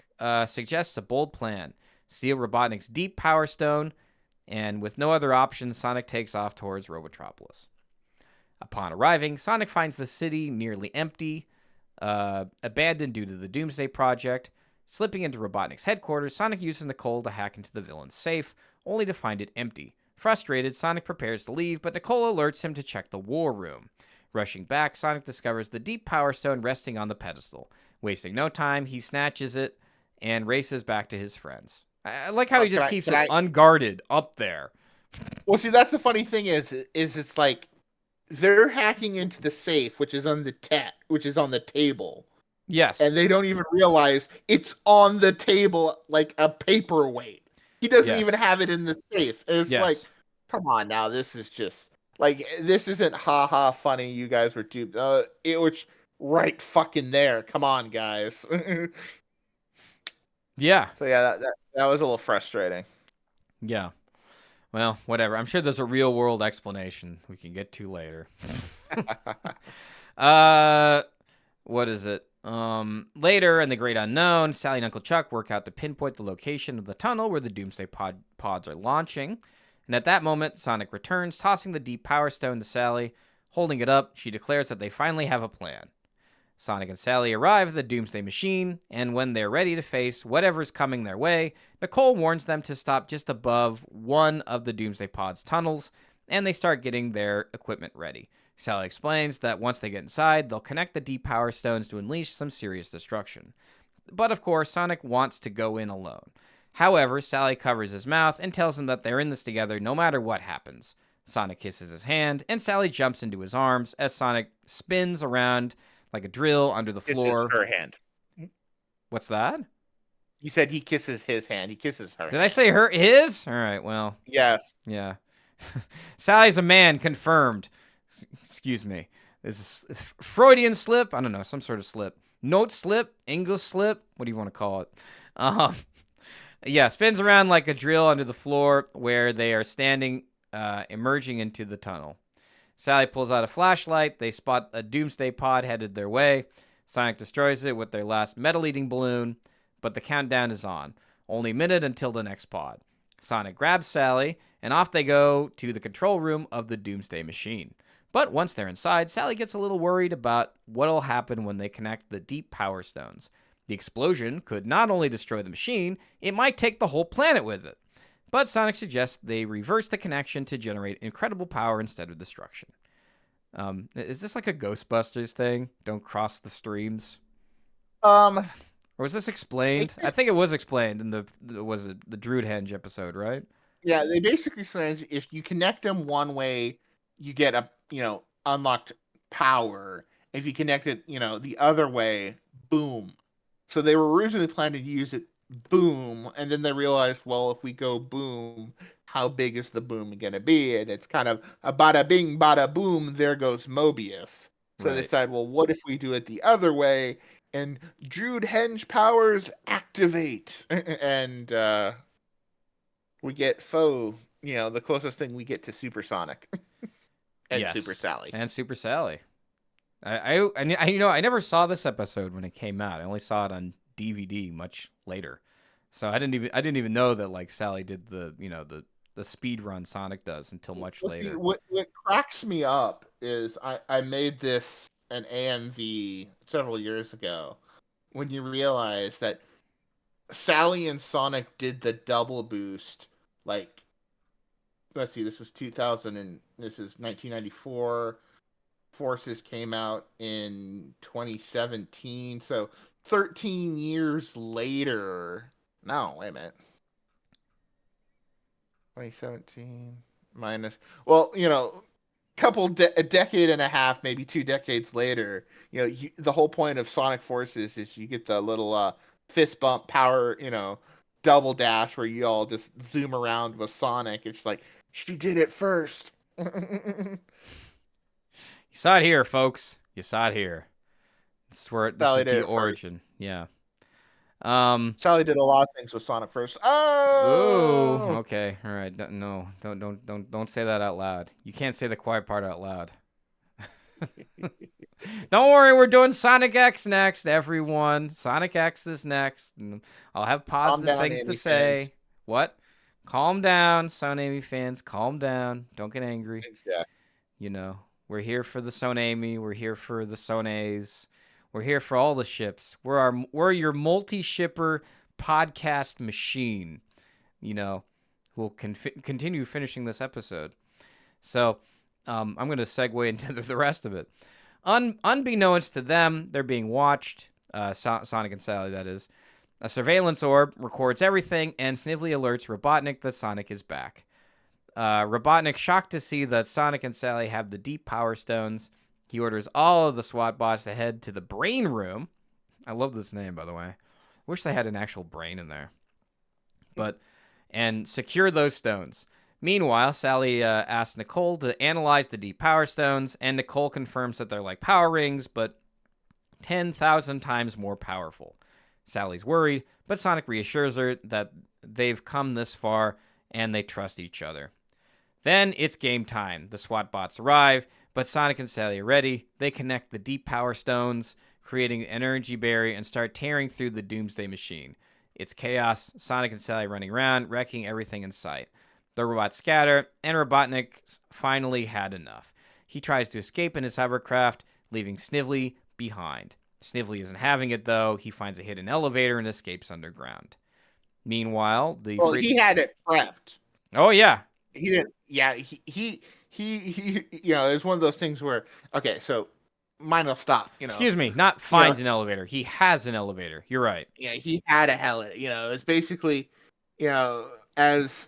suggests a bold plan. Steal Robotnik's deep Power Stone, and with no other option, Sonic takes off towards Robotropolis. Upon arriving, Sonic finds the city nearly empty, abandoned due to the Doomsday Project. Slipping into Robotnik's headquarters, Sonic uses Nicole to hack into the villain's safe, only to find it empty. Frustrated, Sonic prepares to leave, but Nicole alerts him to check the war room. Rushing back, Sonic discovers the deep Power Stone resting on the pedestal. Wasting no time, he snatches it and races back to his friends. I like how he just keeps it unguarded up there. Well, see, that's the funny thing is it's like they're hacking into the safe, which is on the table. Yes. And they don't even realize it's on the table like a paperweight. He doesn't even have it in the safe. It's like, come on now, this is just like this isn't haha funny. You guys were duped. It was right fucking there. Come on, guys. Yeah. So yeah, that was a little frustrating. Yeah. Well, whatever. I'm sure there's a real world explanation we can get to later. What is it? Later in the Great Unknown, Sally and Uncle Chuck work out to pinpoint the location of the tunnel where the Doomsday pods are launching. And at that moment, Sonic returns, tossing the deep Power Stone to Sally. Holding it up, she declares that they finally have a plan. Sonic and Sally arrive at the Doomsday machine, and when they're ready to face whatever's coming their way, Nicole warns them to stop just above one of the Doomsday pod's tunnels, and they start getting their equipment ready. Sally explains that once they get inside, they'll connect the deep Power Stones to unleash some serious destruction. But of course, Sonic wants to go in alone. However, Sally covers his mouth and tells him that they're in this together no matter what happens. Sonic kisses his hand, and Sally jumps into his arms as Sonic spins around like a drill under the floor. Kisses her hand. What's that? He said he kisses his hand. He kisses her. Did I say his? All right, well. Yes. Yeah. Sally's a man, confirmed. Excuse me. This is Freudian slip. I don't know, some sort of slip. Note slip, English slip. What do you want to call it? Yeah, spins around like a drill under the floor where they are standing, emerging into the tunnel. Sally pulls out a flashlight. They spot a Doomsday pod headed their way. Sonic destroys it with their last metal-eating balloon, but the countdown is on. Only a minute until the next pod. Sonic grabs Sally, and off they go to the control room of the Doomsday machine. But once they're inside, Sally gets a little worried about what'll happen when they connect the deep Power Stones. The explosion could not only destroy the machine, it might take the whole planet with it. But Sonic suggests they reverse the connection to generate incredible power instead of destruction. Is this like a Ghostbusters thing? Don't cross the streams? Or was this explained? I think it was explained in the Drood Henge episode, right? Yeah, they basically said if you connect them one way, you get a unlocked power. If you connect it, the other way, boom. So they were originally planning to use it boom, and then they realized, well, if we go boom, how big is the boom going to be? And it's kind of a bada bing, bada boom, there goes Mobius. So they decided, well, what if we do it the other way? And Drood Henge powers activate. And we get the closest thing we get to Supersonic. And yes. Super Sally. And Super Sally. I never saw this episode when it came out. I only saw it on DVD much later. So I didn't even know that like Sally did the speed run Sonic does until much later. What cracks me up is I made this an AMV several years ago when you realize that Sally and Sonic did the double boost. Like, let's see, this was 2000 and this is 1994. Forces came out in 2017. So 13 years later. No, wait a minute. 2017 minus. Well, a decade and a half, maybe 2 decades later, the whole point of Sonic Forces is you get the little fist bump power, double dash where you all just zoom around with Sonic. It's like, she did it first. You saw it here, folks. You saw it here. This is where this is the origin. First. Yeah. Sally did a lot of things with Sonic first. Oh, okay, all right. No, don't say that out loud. You can't say the quiet part out loud. Don't worry, we're doing Sonic X next, everyone. Sonic X is next, and I'll have positive things to say. Fans. What? Calm down, SatAM fans. Calm down. Don't get angry. Exactly. We're here for the SatAM. We're here for the Sonays. We're here for all the ships. We're your multi-shipper podcast machine. We'll continue finishing this episode. So I'm going to segue into the rest of it. Unbeknownst to them, they're being watched. Sonic and Sally, that is. A surveillance orb records everything, and Snively alerts Robotnik that Sonic is back. Robotnik, shocked to see that Sonic and Sally have the deep power stones. He orders all of the SWAT bots to head to the brain room. I love this name, by the way. Wish they had an actual brain in there. And secure those stones. Meanwhile, Sally asks Nicole to analyze the deep power stones, and Nicole confirms that they're like power rings, but 10,000 times more powerful. Sally's worried, but Sonic reassures her that they've come this far and they trust each other. Then it's game time. The SWAT bots arrive, but Sonic and Sally are ready. They connect the deep power stones, creating an energy barrier, and start tearing through the Doomsday machine. It's chaos. Sonic and Sally running around, wrecking everything in sight. The robots scatter, and Robotnik finally had enough. He tries to escape in his hovercraft, leaving Snively behind. Snively isn't having it, though. He finds a hidden elevator and escapes underground. Meanwhile, he had it prepped. Oh, yeah. He didn't. Yeah, he it's one of those things where, okay, so mine will stop, Excuse me, not finds an elevator. He has an elevator. You're right. Yeah, he had a it's basically, as,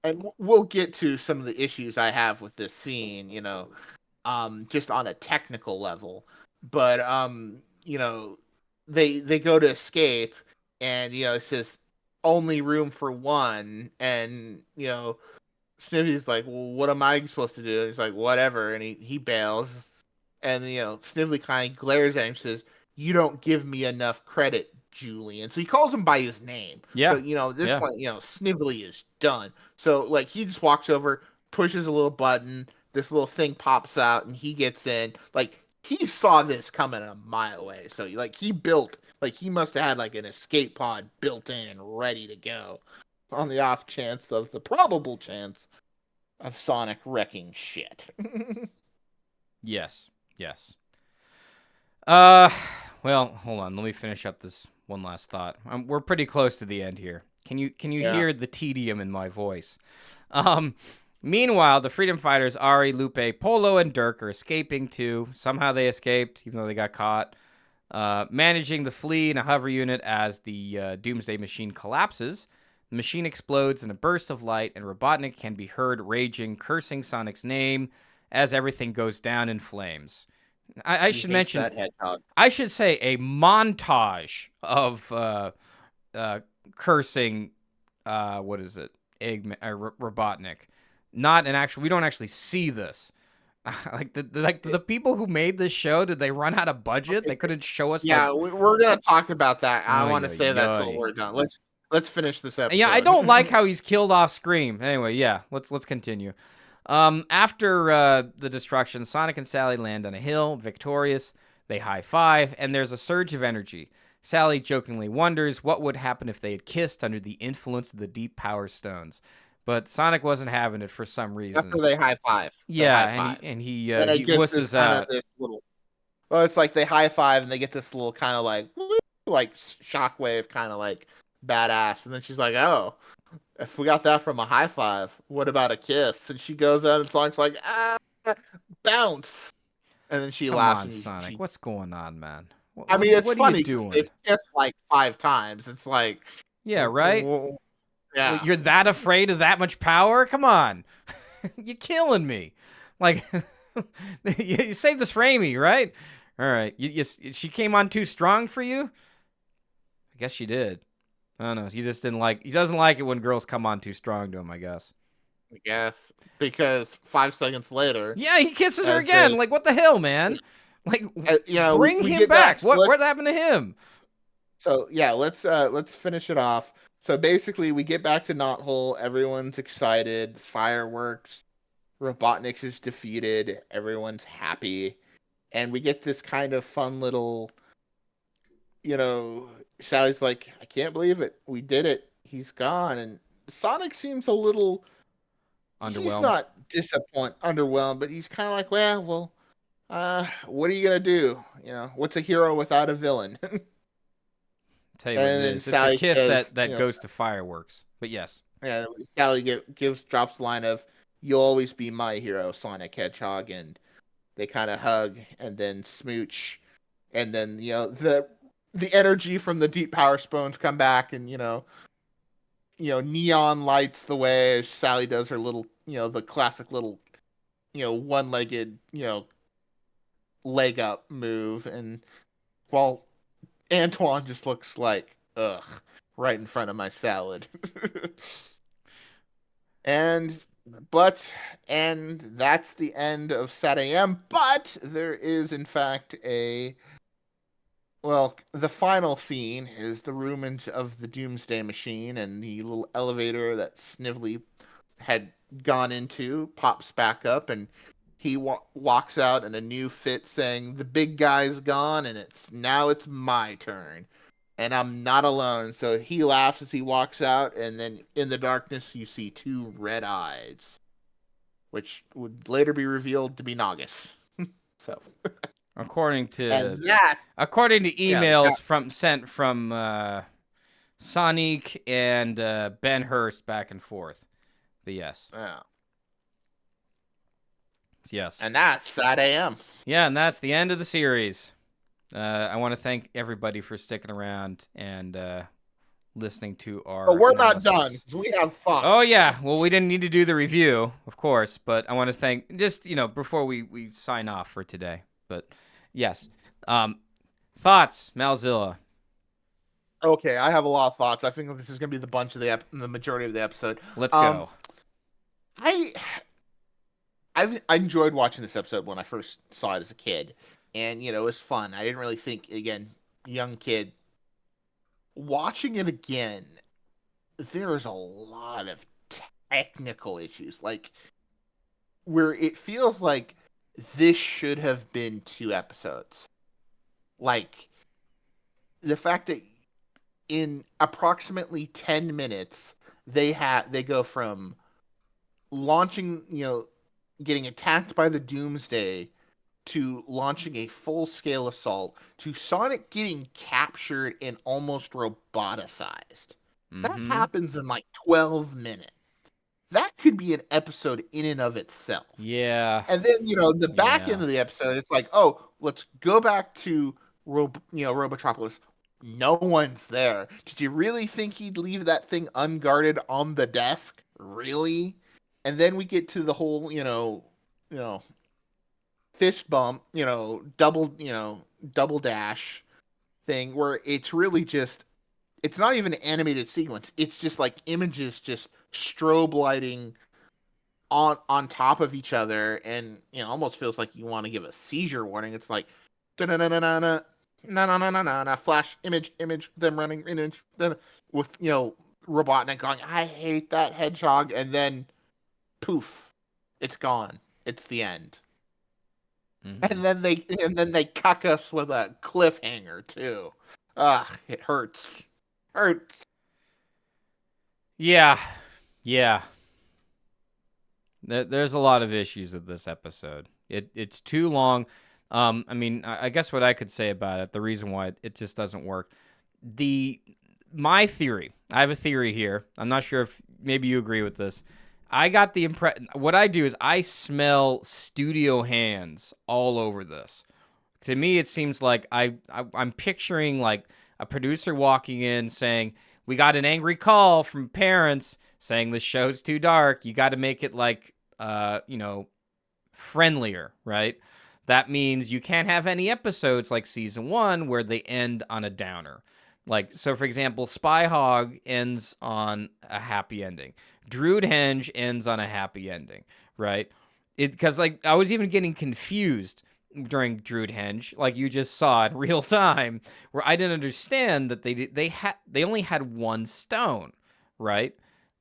and we'll get to some of the issues I have with this scene, just on a technical level, but, they go to escape, and, it says only room for one, and, Snively's like, well, what am I supposed to do? And he's like, whatever, and he bails, and Snively kind of glares at him and says, you don't give me enough credit, Julian. So he calls him by his name. Yeah. So, at this point, Snively is done. So, like, he just walks over, pushes a little button, this little thing pops out, and he gets in. Like, he saw this coming a mile away. So, like, he must have had, like, an escape pod built in and ready to go on the off chance of the probable chance of Sonic wrecking shit. Yes. Well, hold on. Let me finish up this one last thought. We're pretty close to the end here. Can you hear the tedium in my voice? Meanwhile, the Freedom Fighters, Ari, Lupe, Polo, and Dirk are escaping too. Somehow they escaped, even though they got caught. Managing to flee in a hover unit as the Doomsday machine collapses. The machine explodes in a burst of light, and Robotnik can be heard raging, cursing Sonic's name as everything goes down in flames. I should mention, I should say a montage of cursing, Robotnik. Not an actual, we don't actually see this. The people who made this show, did they run out of budget? Okay. They couldn't show us. Yeah, we're going to talk about that. I want to say that till we're done. Let's finish this episode. Yeah, I don't like how he's killed off screen. Anyway, yeah, let's continue. After the destruction, Sonic and Sally land on a hill, victorious. They high-five, and there's a surge of energy. Sally jokingly wonders what would happen if they had kissed under the influence of the deep power stones. But Sonic wasn't having it for some reason. After they high-five. Yeah, and he wusses out. Well, it's like they high-five, and they get this little kind of like, like shockwave kind of like badass. And then she's like, oh, if we got that from a high five, what about a kiss? And she goes out and Sonic's like, bounce. And then she Come laughs on, and Sonic. What's going on, man? I mean, it's What are you funny because doing? they've kissed like 5 times. It's like, Yeah, right? yeah. You're that afraid of that much power? Come on. You're killing me. Like, you saved this for Amy, right? All right. She came on too strong for you? I guess she did. I don't know. He doesn't like it when girls come on too strong to him, I guess. I guess. Because 5 seconds later. Yeah, he kisses her again. Like, what the hell, man? Like, bring we him get back. so What happened to him? So yeah, let's finish it off. So basically, we get back to Knothole. Everyone's excited. Fireworks. Robotnik is defeated. Everyone's happy, and we get this kind of fun little. Sally's like, "I can't believe it. We did it. He's gone." And Sonic seems a little. He's Underwhelmed. not underwhelmed, but he's kind of like, well, what are you gonna do? What's a hero without a villain? Tell you what it is. It's a kiss that goes to fireworks. But yes. Yeah, Sally drops the line of, "You'll always be my hero, Sonic Hedgehog," and they kind of hug and then smooch, and then the energy from the deep power spoons come back, and neon lights the way as Sally does her little the classic little one-legged leg up move, and while Antoine just looks like, ugh, right in front of my salad. And that's the end of SatAM. But there is, in fact, the final scene is the ruins of the Doomsday machine, and the little elevator that Snively had gone into pops back up, and he walks out in a new fit saying, "The big guy's gone, and it's my turn. And I'm not alone." So he laughs as he walks out, and then in the darkness you see 2 red eyes, which would later be revealed to be Nagus. So According to emails sent from Sonic and Ben Hurst back and forth. But yes. Yeah. Yes. And that's SatAM. Yeah, and that's the end of the series. I want to thank everybody for sticking around and listening to our But we're analysis. not done. We have fun. Oh, yeah. Well, we didn't need to do the review, of course, but I want to thank, just, before we sign off for today. But, yes. Thoughts, Malzilla? Okay, I have a lot of thoughts. I think this is going to be the majority of the episode. Let's go. I enjoyed watching this episode when I first saw it as a kid, and it was fun. I didn't really think, again, young kid. Watching it again, there is a lot of technical issues, like where it feels like this should have been 2 episodes. Like the fact that in approximately 10 minutes they go from launching, getting attacked by the Doomsday to launching a full-scale assault to Sonic getting captured and almost roboticized. Mm-hmm. That happens in like 12 minutes. That could be an episode in and of itself. Yeah. And then, the back end of the episode, it's like, oh, let's go back to Robotropolis. No one's there. Did you really think he'd leave that thing unguarded on the desk? Really? And then we get to the whole, fist bump, double dash thing where it's really just, it's not even an animated sequence. It's just like images just strobe lighting on top of each other, and almost feels like you want to give a seizure warning. It's like na flash image, them running image, then with Robotnik going, "I hate that hedgehog," and then poof, it's gone. It's the end. Mm-hmm. And then they cuck us with a cliffhanger too. Ugh, it hurts. Yeah. There's a lot of issues with this episode. It's too long. I mean, I guess what I could say about it, the reason why it just doesn't work, the my theory. I have a theory here. I'm not sure if maybe you agree with this. I got the impression. What I do is I smell studio hands all over this. To me, it seems like I'm picturing like a producer walking in saying, "We got an angry call from parents saying the show's too dark. You got to make it like friendlier, right? That means you can't have any episodes like season 1 where they end on a downer. Like, so for example, Spyhog ends on a happy ending. Drood Henge ends on a happy ending, right? Because like I was even getting confused during Drood Henge, like you just saw in real time, where I didn't understand that they only had one stone, right?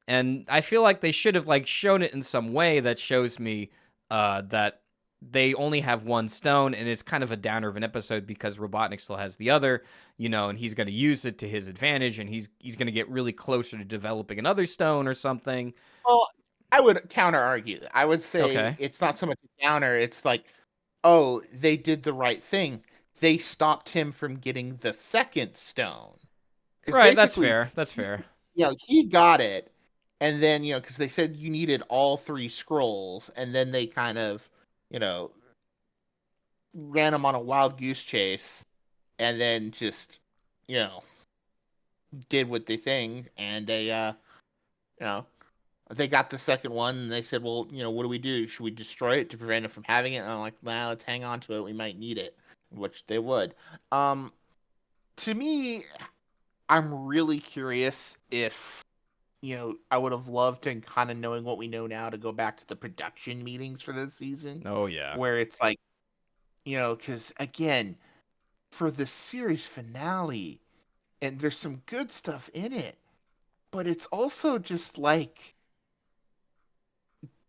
And I feel like they should have like shown it in some way that shows me that they only have one stone, and it's kind of a downer of an episode because Robotnik still has the other, and he's going to use it to his advantage, and he's going to get really closer to developing another stone or something. Well, I would counter argue. I would say Okay, it's not so much a counter. It's like, oh, they did the right thing. They stopped him from getting the second stone. Because right, that's basically, fair. That's fair. he got it, and then because they said you needed all 3 scrolls, and then they kind of, you know, ran him on a wild goose chase, and then just, you know, did what they thing, and they, you know, they got the second one, and they said, well, what do we do? Should we destroy it to prevent it from having it? And I'm like, nah, let's hang on to it. We might need it, which they would. To me, I'm really curious if, I would have loved to kind of knowing what we know now to go back to the production meetings for this season, Oh yeah, where it's like, because again, for the series finale, and there's some good stuff in it, but it's also just like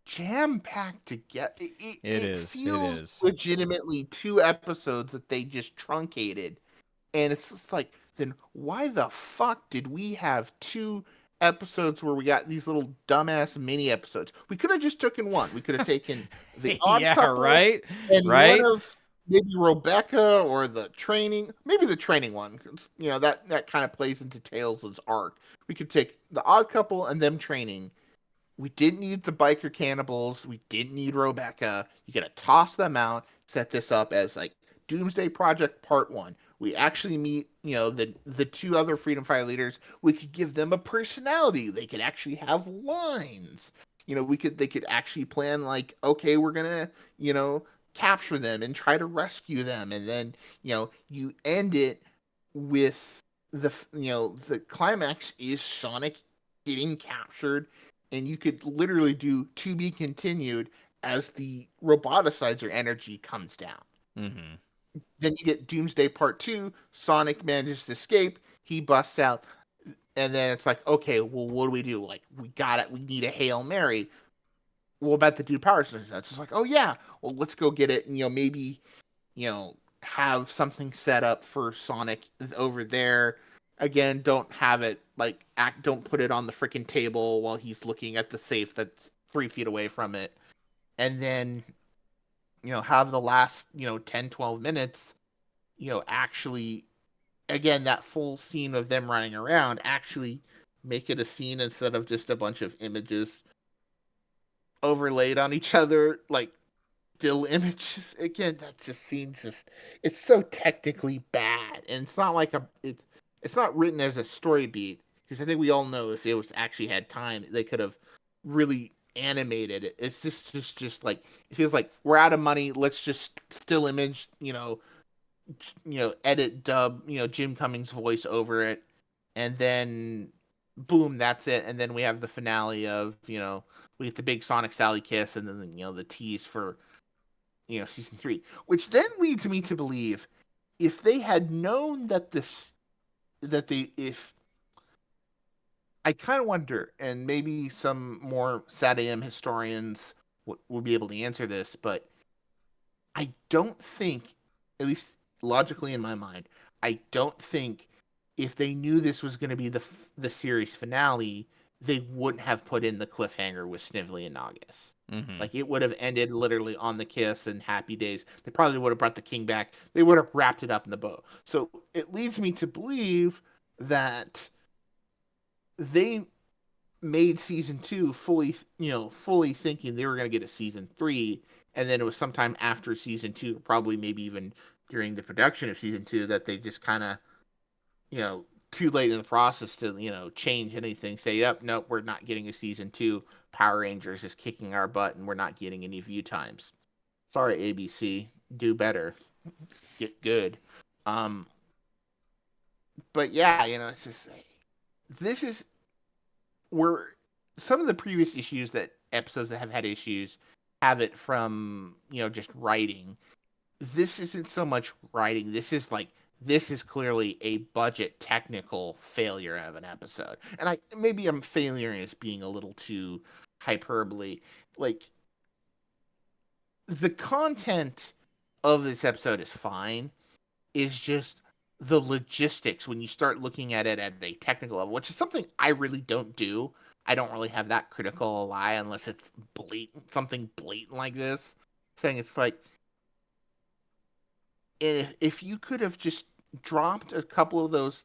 jam packed together. it It is. It feels is. legitimately 2 episodes that they just truncated, and it's just like, then why the fuck did we have 2 episodes where we got these little dumbass mini episodes? We could have just taken one. We could have taken the Odd Yeah, Couple right, and one right. of maybe Rebecca or the training, maybe the training one. 'Cause, that kind of plays into Tails' arc. We could take the Odd Couple and them training. We didn't need the biker cannibals. We didn't need Rebecca. You gotta toss them out. Set this up as like Doomsday Project Part 1. We actually meet, the 2 other freedom fighter leaders. We could give them a personality. They could actually have lines. They could actually plan like, okay, we're gonna, capture them and try to rescue them, and then, you end it with the climax is Sonic getting captured, and you could literally do to be continued as the roboticizer energy comes down. Mm-hmm. Then you get Doomsday Part 2. Sonic manages to escape. He busts out. And then it's like, okay, well, what do we do? Like, we got it. We need a Hail Mary. Well, about the dude power station. It's just like, oh, yeah. Well, let's go get it. And, maybe, have something set up for Sonic over there. Again, don't have it, like, don't put it on the freaking table while he's looking at the safe that's 3 feet away from it. And then, have the last, 10, 12 minutes, actually, again, that full scene of them running around, actually make it a scene instead of just a bunch of images overlaid on each other, like still images. Again, that just seems it's so technically bad. And it's not like it's not written as a story beat, because I think we all know if it was actually had time, they could have really animated it. It's just like, it feels like we're out of money. Let's just still image, edit, dub, Jim Cummings' voice over it, and then boom, that's it. And then we have the finale of, we get the big Sonic Sally kiss, and then the tease for season 3, which then leads me to believe, if they had known that if I kind of wonder, and maybe some more SatAM historians will be able to answer this, but I don't think, at least logically in my mind, I don't think if they knew this was going to be the series finale, they wouldn't have put in the cliffhanger with Snively and Nagas. Mm-hmm. Like, it would have ended literally on the kiss and happy days. They probably would have brought the king back. They would have wrapped it up in the bow. So it leads me to believe that they made season 2 fully thinking they were going to get a season 3, and then it was sometime after season 2, probably maybe even during the production of season 2, that they just kind of, too late in the process to, change anything, say, yep, nope, we're not getting a season 2. Power Rangers is kicking our butt and we're not getting any view times. Sorry, ABC, do better. Get good. But yeah, it's just, this is where some of the previous issues that episodes that have had issues have it from, just writing. This isn't so much writing. This is clearly a budget technical failure of an episode. And maybe I'm failing as being a little too hyperbole. Like, the content of this episode is fine. Is just the logistics when you start looking at it at a technical level, which is something I really don't do. I don't really have that critical eye unless it's something blatant like this. Saying it's like, if you could have just dropped a couple of those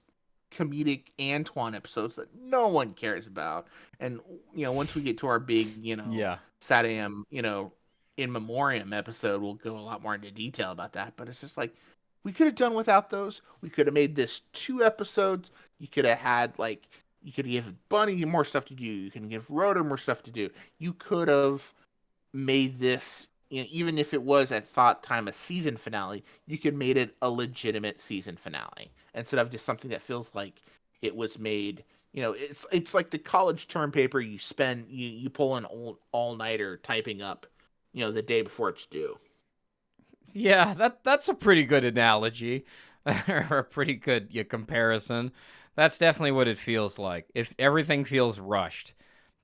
comedic Antoine episodes that no one cares about, and once we get to our big SatAM in memoriam episode, we'll go a lot more into detail about that. But it's just like, we could have done without those. We could have made this 2 episodes. You could have had you could give Bunny more stuff to do. You can give Rhoda more stuff to do. You could have made this, even if it was at thought time a season finale, you could made it a legitimate season finale instead of just something that feels like it was made. It's like the college term paper you pull an all-nighter typing up, the day before it's due. Yeah, that's a pretty good analogy, or a pretty good comparison. That's definitely what it feels like. If everything feels rushed,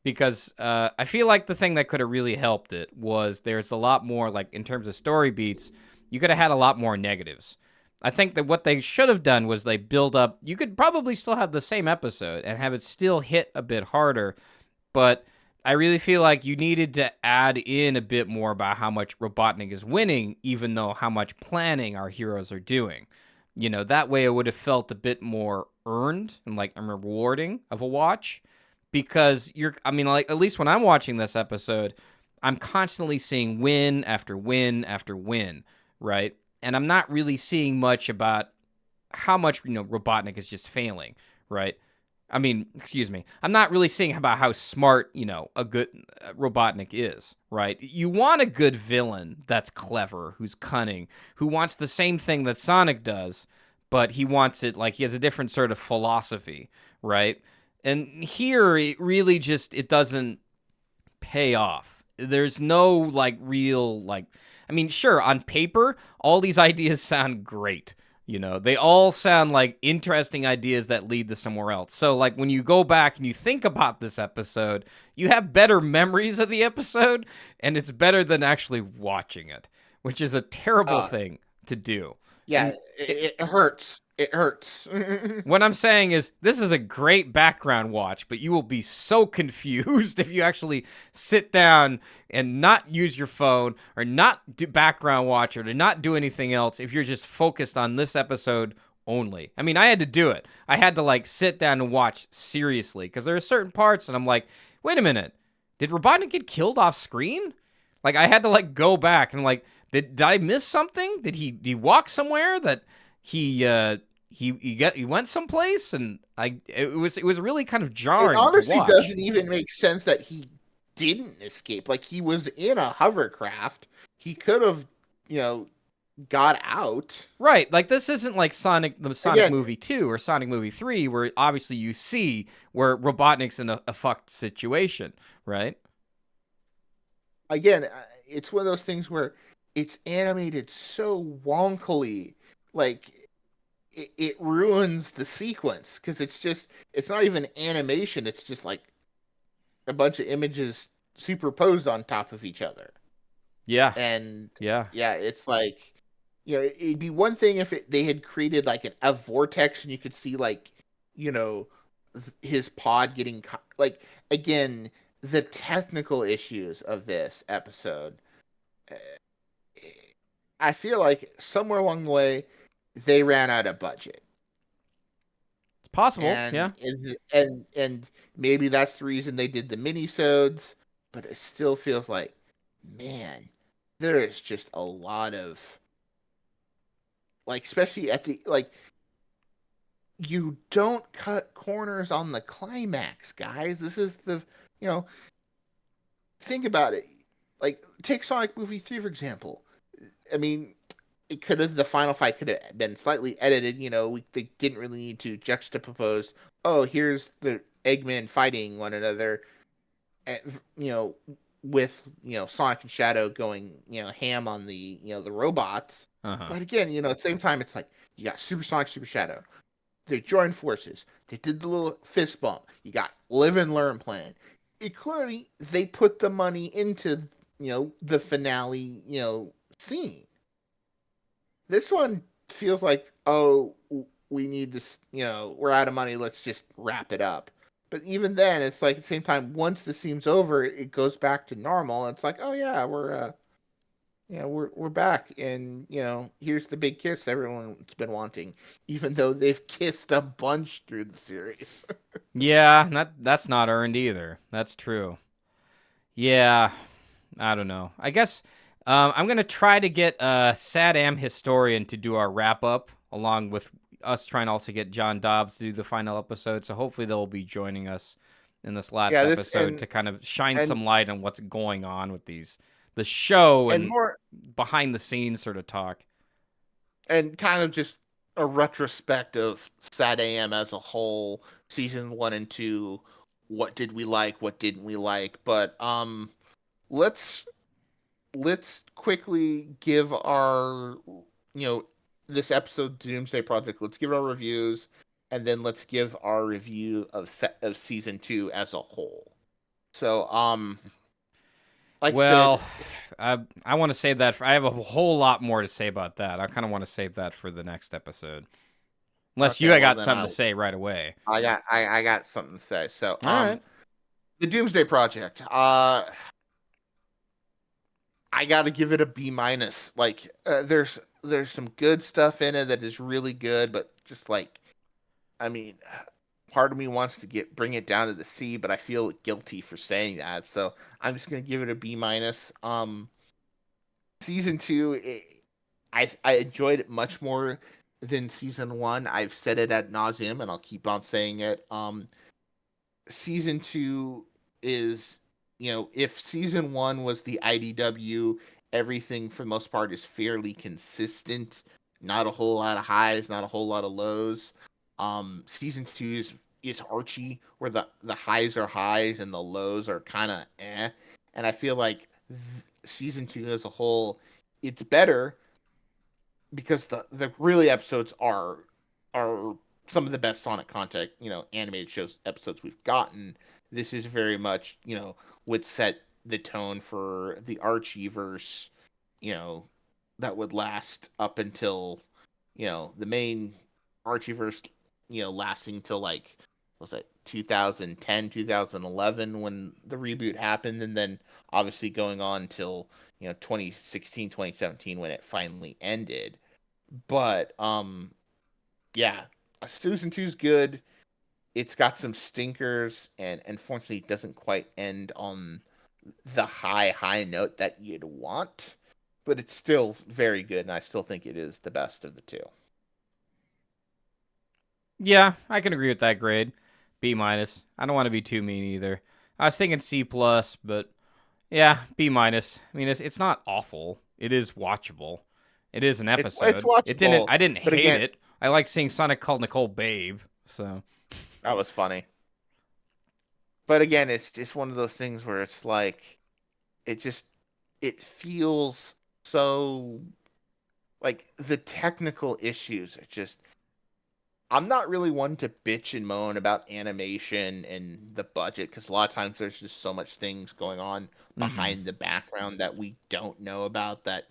because I feel like the thing that could have really helped it was there's a lot more, like, in terms of story beats, you could have had a lot more negatives. I think that what they should have done was they build up. You could probably still have the same episode and have it still hit a bit harder, but I really feel like you needed to add in a bit more about how much Robotnik is winning, even though how much planning our heroes are doing. That way it would have felt a bit more earned and rewarding of a watch, because at least when I'm watching this episode, I'm constantly seeing win after win after win, right? And I'm not really seeing much about how much, Robotnik is just failing, right? Excuse me. I'm not really seeing about how smart, a good Robotnik is, right? You want a good villain that's clever, who's cunning, who wants the same thing that Sonic does, but he wants it he has a different sort of philosophy, right? And here, it really just, it doesn't pay off. There's no, real, sure, on paper, all these ideas sound great. They all sound like interesting ideas that lead to somewhere else. So, when you go back and you think about this episode, you have better memories of the episode, and it's better than actually watching it, which is a terrible thing to do. Yeah, it hurts. It hurts. What I'm saying is, this is a great background watch, but you will be so confused if you actually sit down and not use your phone or not do background watch or to not do anything else if you're just focused on this episode only. I had to do it. I had to sit down and watch seriously, because there are certain parts and I'm like, wait a minute, did Robotnik get killed off screen? I had to go back and did I miss something? Did he walk somewhere that he went someplace? And it was really kind of jarring. It honestly to watch. doesn't even make sense that he didn't escape. He was in a hovercraft. He could have, got out. Right. This isn't like the Sonic movie 2 or Sonic movie 3, where obviously you see where Robotnik's in a fucked situation, right? Again, it's one of those things where it's animated so wonkily, it ruins the sequence, because it's not even animation. It's just a bunch of images superposed on top of each other. Yeah. And yeah, it's it'd be one thing if they had created a vortex and you could see his pod getting again, the technical issues of this episode. I feel like somewhere along the way they ran out of budget. It's Possible, and yeah. and maybe that's the reason they did the minisodes, but it still feels like, man, there is just a lot of, like, especially at the, like, you don't cut corners on the climax, guys. This is the, you know, think about it. Like, take Sonic Movie 3, for example. I mean, it could have, the final fight could have been slightly edited. They didn't really need to juxtapose. Oh, here's the Eggman fighting one another, and, with Sonic and Shadow going ham on the robots. Uh-huh. But again, at the same time, it's like you got Super Sonic, Super Shadow. They joined forces. They did the little fist bump. You got live and learn plan. It clearly they put the money into the finale scene. This one feels like, oh, we need to, we're out of money. Let's just wrap it up. But even then, it's like at the same time, once the scene's over, it goes back to normal. It's like, oh yeah, we're back, and here's the big kiss everyone's been wanting, even though they've kissed a bunch through the series. Yeah, that's not earned either. That's true. Yeah, I don't know. I guess I'm gonna try to get a SatAM historian to do our wrap up, along with us trying to also get John Dobbs to do the final episode. So hopefully they'll be joining us in this last Yeah, this episode to kind of shine and some light on what's going on with the show and and more behind the scenes sort of talk. and kind of just a retrospect of SatAM as a whole, season 1 and 2. What did we like? What didn't we like? But let's quickly give our this episode Doomsday Project. Let's give our reviews, and then let's give our review of season 2 as a whole. So like I Well, said, I want to save that. I have a whole lot more to say about that. I kind of want to save that for the next episode. Unless you okay, well got then something to say right away. I got something to say. So All right. the Doomsday Project. I got to give it a B minus. Like, there's some good stuff in it that is really good, but just like, I mean, part of me wants to bring it down to the C, but I feel guilty for saying that, so I'm just gonna give it a B minus. Season 2, I enjoyed it much more than season 1. I've said it ad nauseum, and I'll keep on saying it. Season 2 is, if season 1 was the IDW, everything for the most part is fairly consistent. Not a whole lot of highs, not a whole lot of lows. Season 2 is Archie, where the highs are highs and the lows are kind of eh. And I feel like season 2 as a whole, it's better because the really episodes are some of the best Sonic content, animated shows episodes we've gotten. This is very much, would set the tone for the Archieverse, that would last up until, the main Archieverse, lasting till like, what was it, 2010, 2011 when the reboot happened, and then obviously going on till 2016, 2017 when it finally ended. But yeah, Season 2's good. It's got some stinkers, and unfortunately, it doesn't quite end on the high note that you'd want. But it's still very good, and I still think it is the best of the two. Yeah, I can agree with that grade. B minus. I don't want to be too mean either. I was thinking C plus, but yeah, B minus. I mean, it's not awful. It is watchable. It is an It's episode. It didn't. watchable, I didn't but hate again, it. I like seeing Sonic call Nicole babe. So that was funny. But again, it's just one of those things where it's like, it just it feels so, like, the technical issues are just, I'm not really one to bitch and moan about animation and the budget, because a lot of times there's just so much things going on mm-hmm. behind the background that we don't know about, that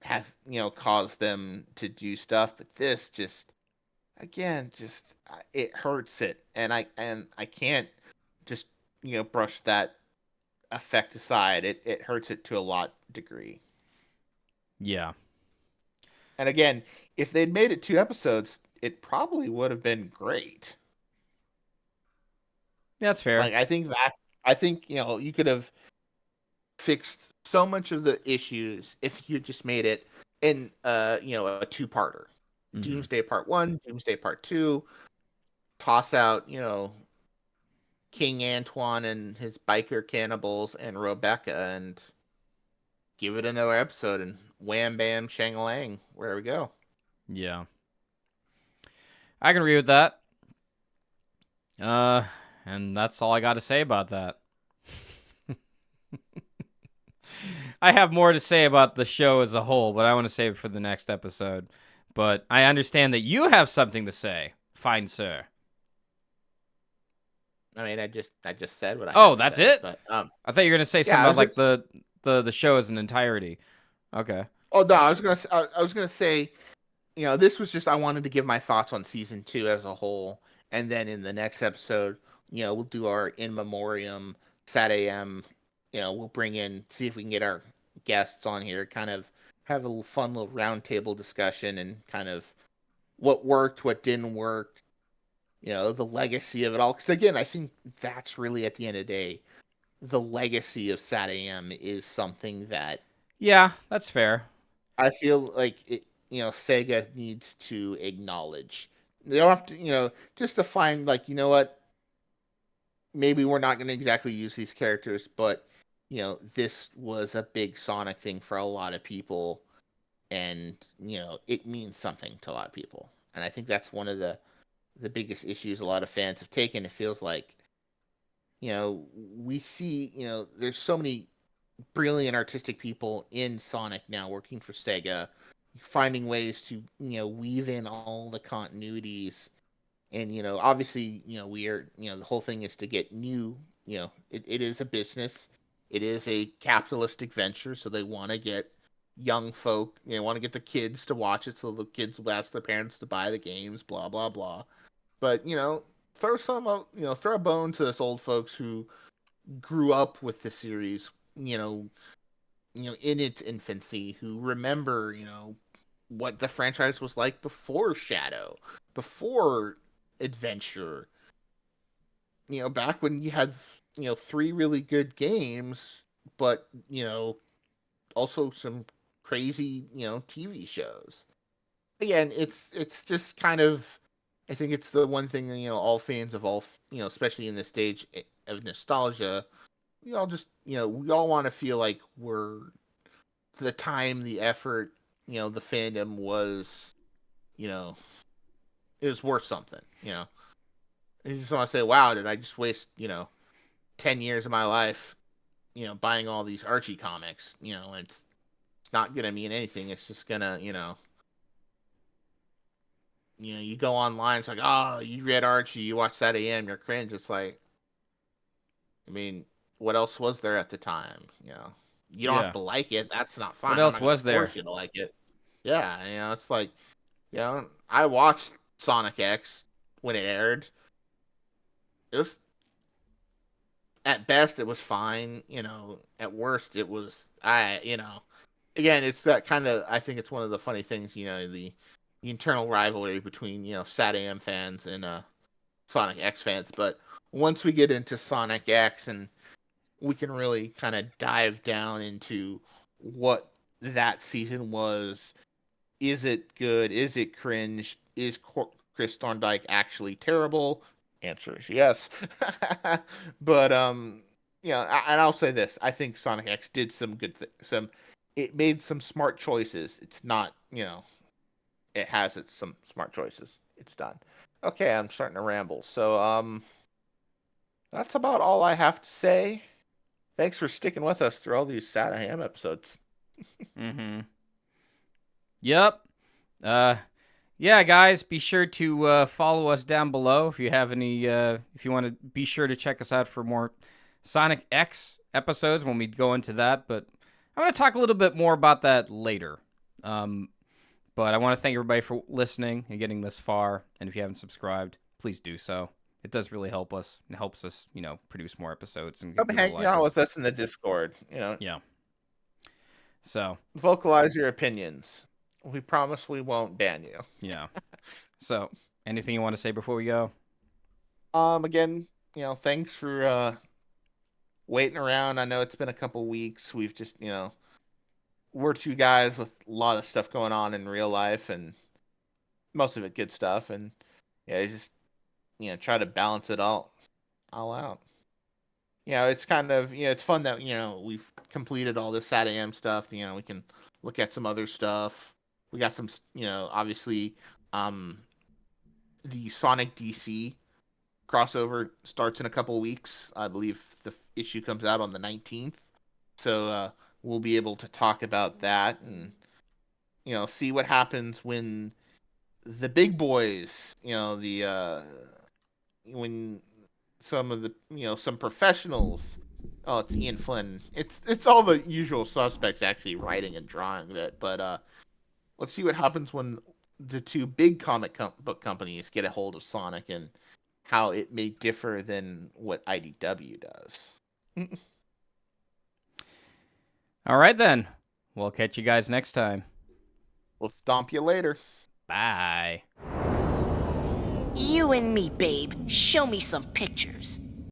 have caused them to do stuff. But this just, again, just it hurts it, and I can't just brush that effect aside. It hurts it to a lot degree. Yeah. And again, if they'd made it 2 episodes, it probably would have been great. That's fair. Like I think you could have fixed so much of the issues if you just made it in a two-parter. Doomsday Part 1, Doomsday Part 2, toss out, King Antoine and his biker cannibals and Rebecca and give it another episode and wham bam shang-a-lang, where we go. Yeah. I can agree with that. And that's all I got to say about that. I have more to say about the show as a whole, but I want to save it for the next episode. But I understand that you have something to say, fine sir. I mean, I just said what I. Oh, that's say, it. But I thought you were gonna say something about like the show as an entirety. Okay. Oh no, I was gonna say, this was just I wanted to give my thoughts on season 2 as a whole, and then in the next episode, we'll do our in memoriam SatAM. We'll see if we can get our guests on here, kind of have a fun little roundtable discussion, and kind of what worked, what didn't work, the legacy of it all. Because again, I think that's really at the end of the day, the legacy of SatAM is something that. Yeah, that's fair. I feel like Sega needs to acknowledge. They don't have to, just to find like, what? Maybe we're not going to exactly use these characters, but this was a big Sonic thing for a lot of people, and it means something to a lot of people. And I think that's one of the biggest issues a lot of fans have taken. It feels like, we see, there's so many brilliant artistic people in Sonic now working for Sega, finding ways to weave in all the continuities, and obviously we are the whole thing is to get new. It is a business, it is a capitalistic venture, so they want to get young folk, want to get the kids to watch it, so the kids will ask their parents to buy the games, blah blah blah. But throw a bone to us old folks who grew up with the series, in its infancy, who remember, what the franchise was like before Shadow, before Adventure. Back when you had, 3 really good games, but, also some crazy, TV shows. Again, it's just kind of, I think it's the one thing that, all fans of all, especially in this stage of nostalgia, we all just, we all want to feel like we're the time, the effort, the fandom was, it was worth something, You just want to say, wow, did I just waste, 10 years of my life, buying all these Archie comics, it's not going to mean anything. It's just going to, you go online, it's like, oh, you read Archie, you watch SatAM, you're cringe. It's like, I mean, what else was there at the time? You don't have to like it. That's not fine. What else was there? Force you to like it. Yeah, it's like, I watched Sonic X when it aired. It was, at best, it was fine. At worst, it was, again, it's that kind of, I think it's one of the funny things, the internal rivalry between, SatAM fans and Sonic X fans. But once we get into Sonic X and we can really kind of dive down into what that season was. Is it good? Is it cringe? Is Chris Thorndike actually terrible? Answer is yes. But and I'll say this: I think Sonic X did some good it made some smart choices. It's not, it has some smart choices. It's done. Okay, I'm starting to ramble. So that's about all I have to say. Thanks for sticking with us through all these SatAM episodes. Mm-hmm. Yep. Yeah, guys, be sure to follow us down below if you have any. If you want to, be sure to check us out for more Sonic X episodes when we go into that. But I'm going to talk a little bit more about that later. But I want to thank everybody for listening and getting this far. And if you haven't subscribed, please do so. It does really help us. It helps us, produce more episodes. And Come hang out with us in the Discord. Yeah. So vocalize your opinions. We promise we won't ban you. Yeah. So, anything you want to say before we go? Again, thanks for waiting around. I know it's been a couple weeks. We've just, we're two guys with a lot of stuff going on in real life, and most of it good stuff. And yeah, just try to balance it all out. It's kind of it's fun that we've completed all this SatAM stuff. We can look at some other stuff. We got some obviously um the Sonic DC crossover starts in a couple of weeks. I believe the issue comes out on the 19th. So we'll be able to talk about that and see what happens when the big boys, the when some of the some professionals. Oh, it's Ian Flynn. It's all the usual suspects actually writing and drawing it. But let's see what happens when the two big book companies get a hold of Sonic and how it may differ than what IDW does. All right, then. We'll catch you guys next time. We'll stomp you later. Bye. You and me, babe. Show me some pictures.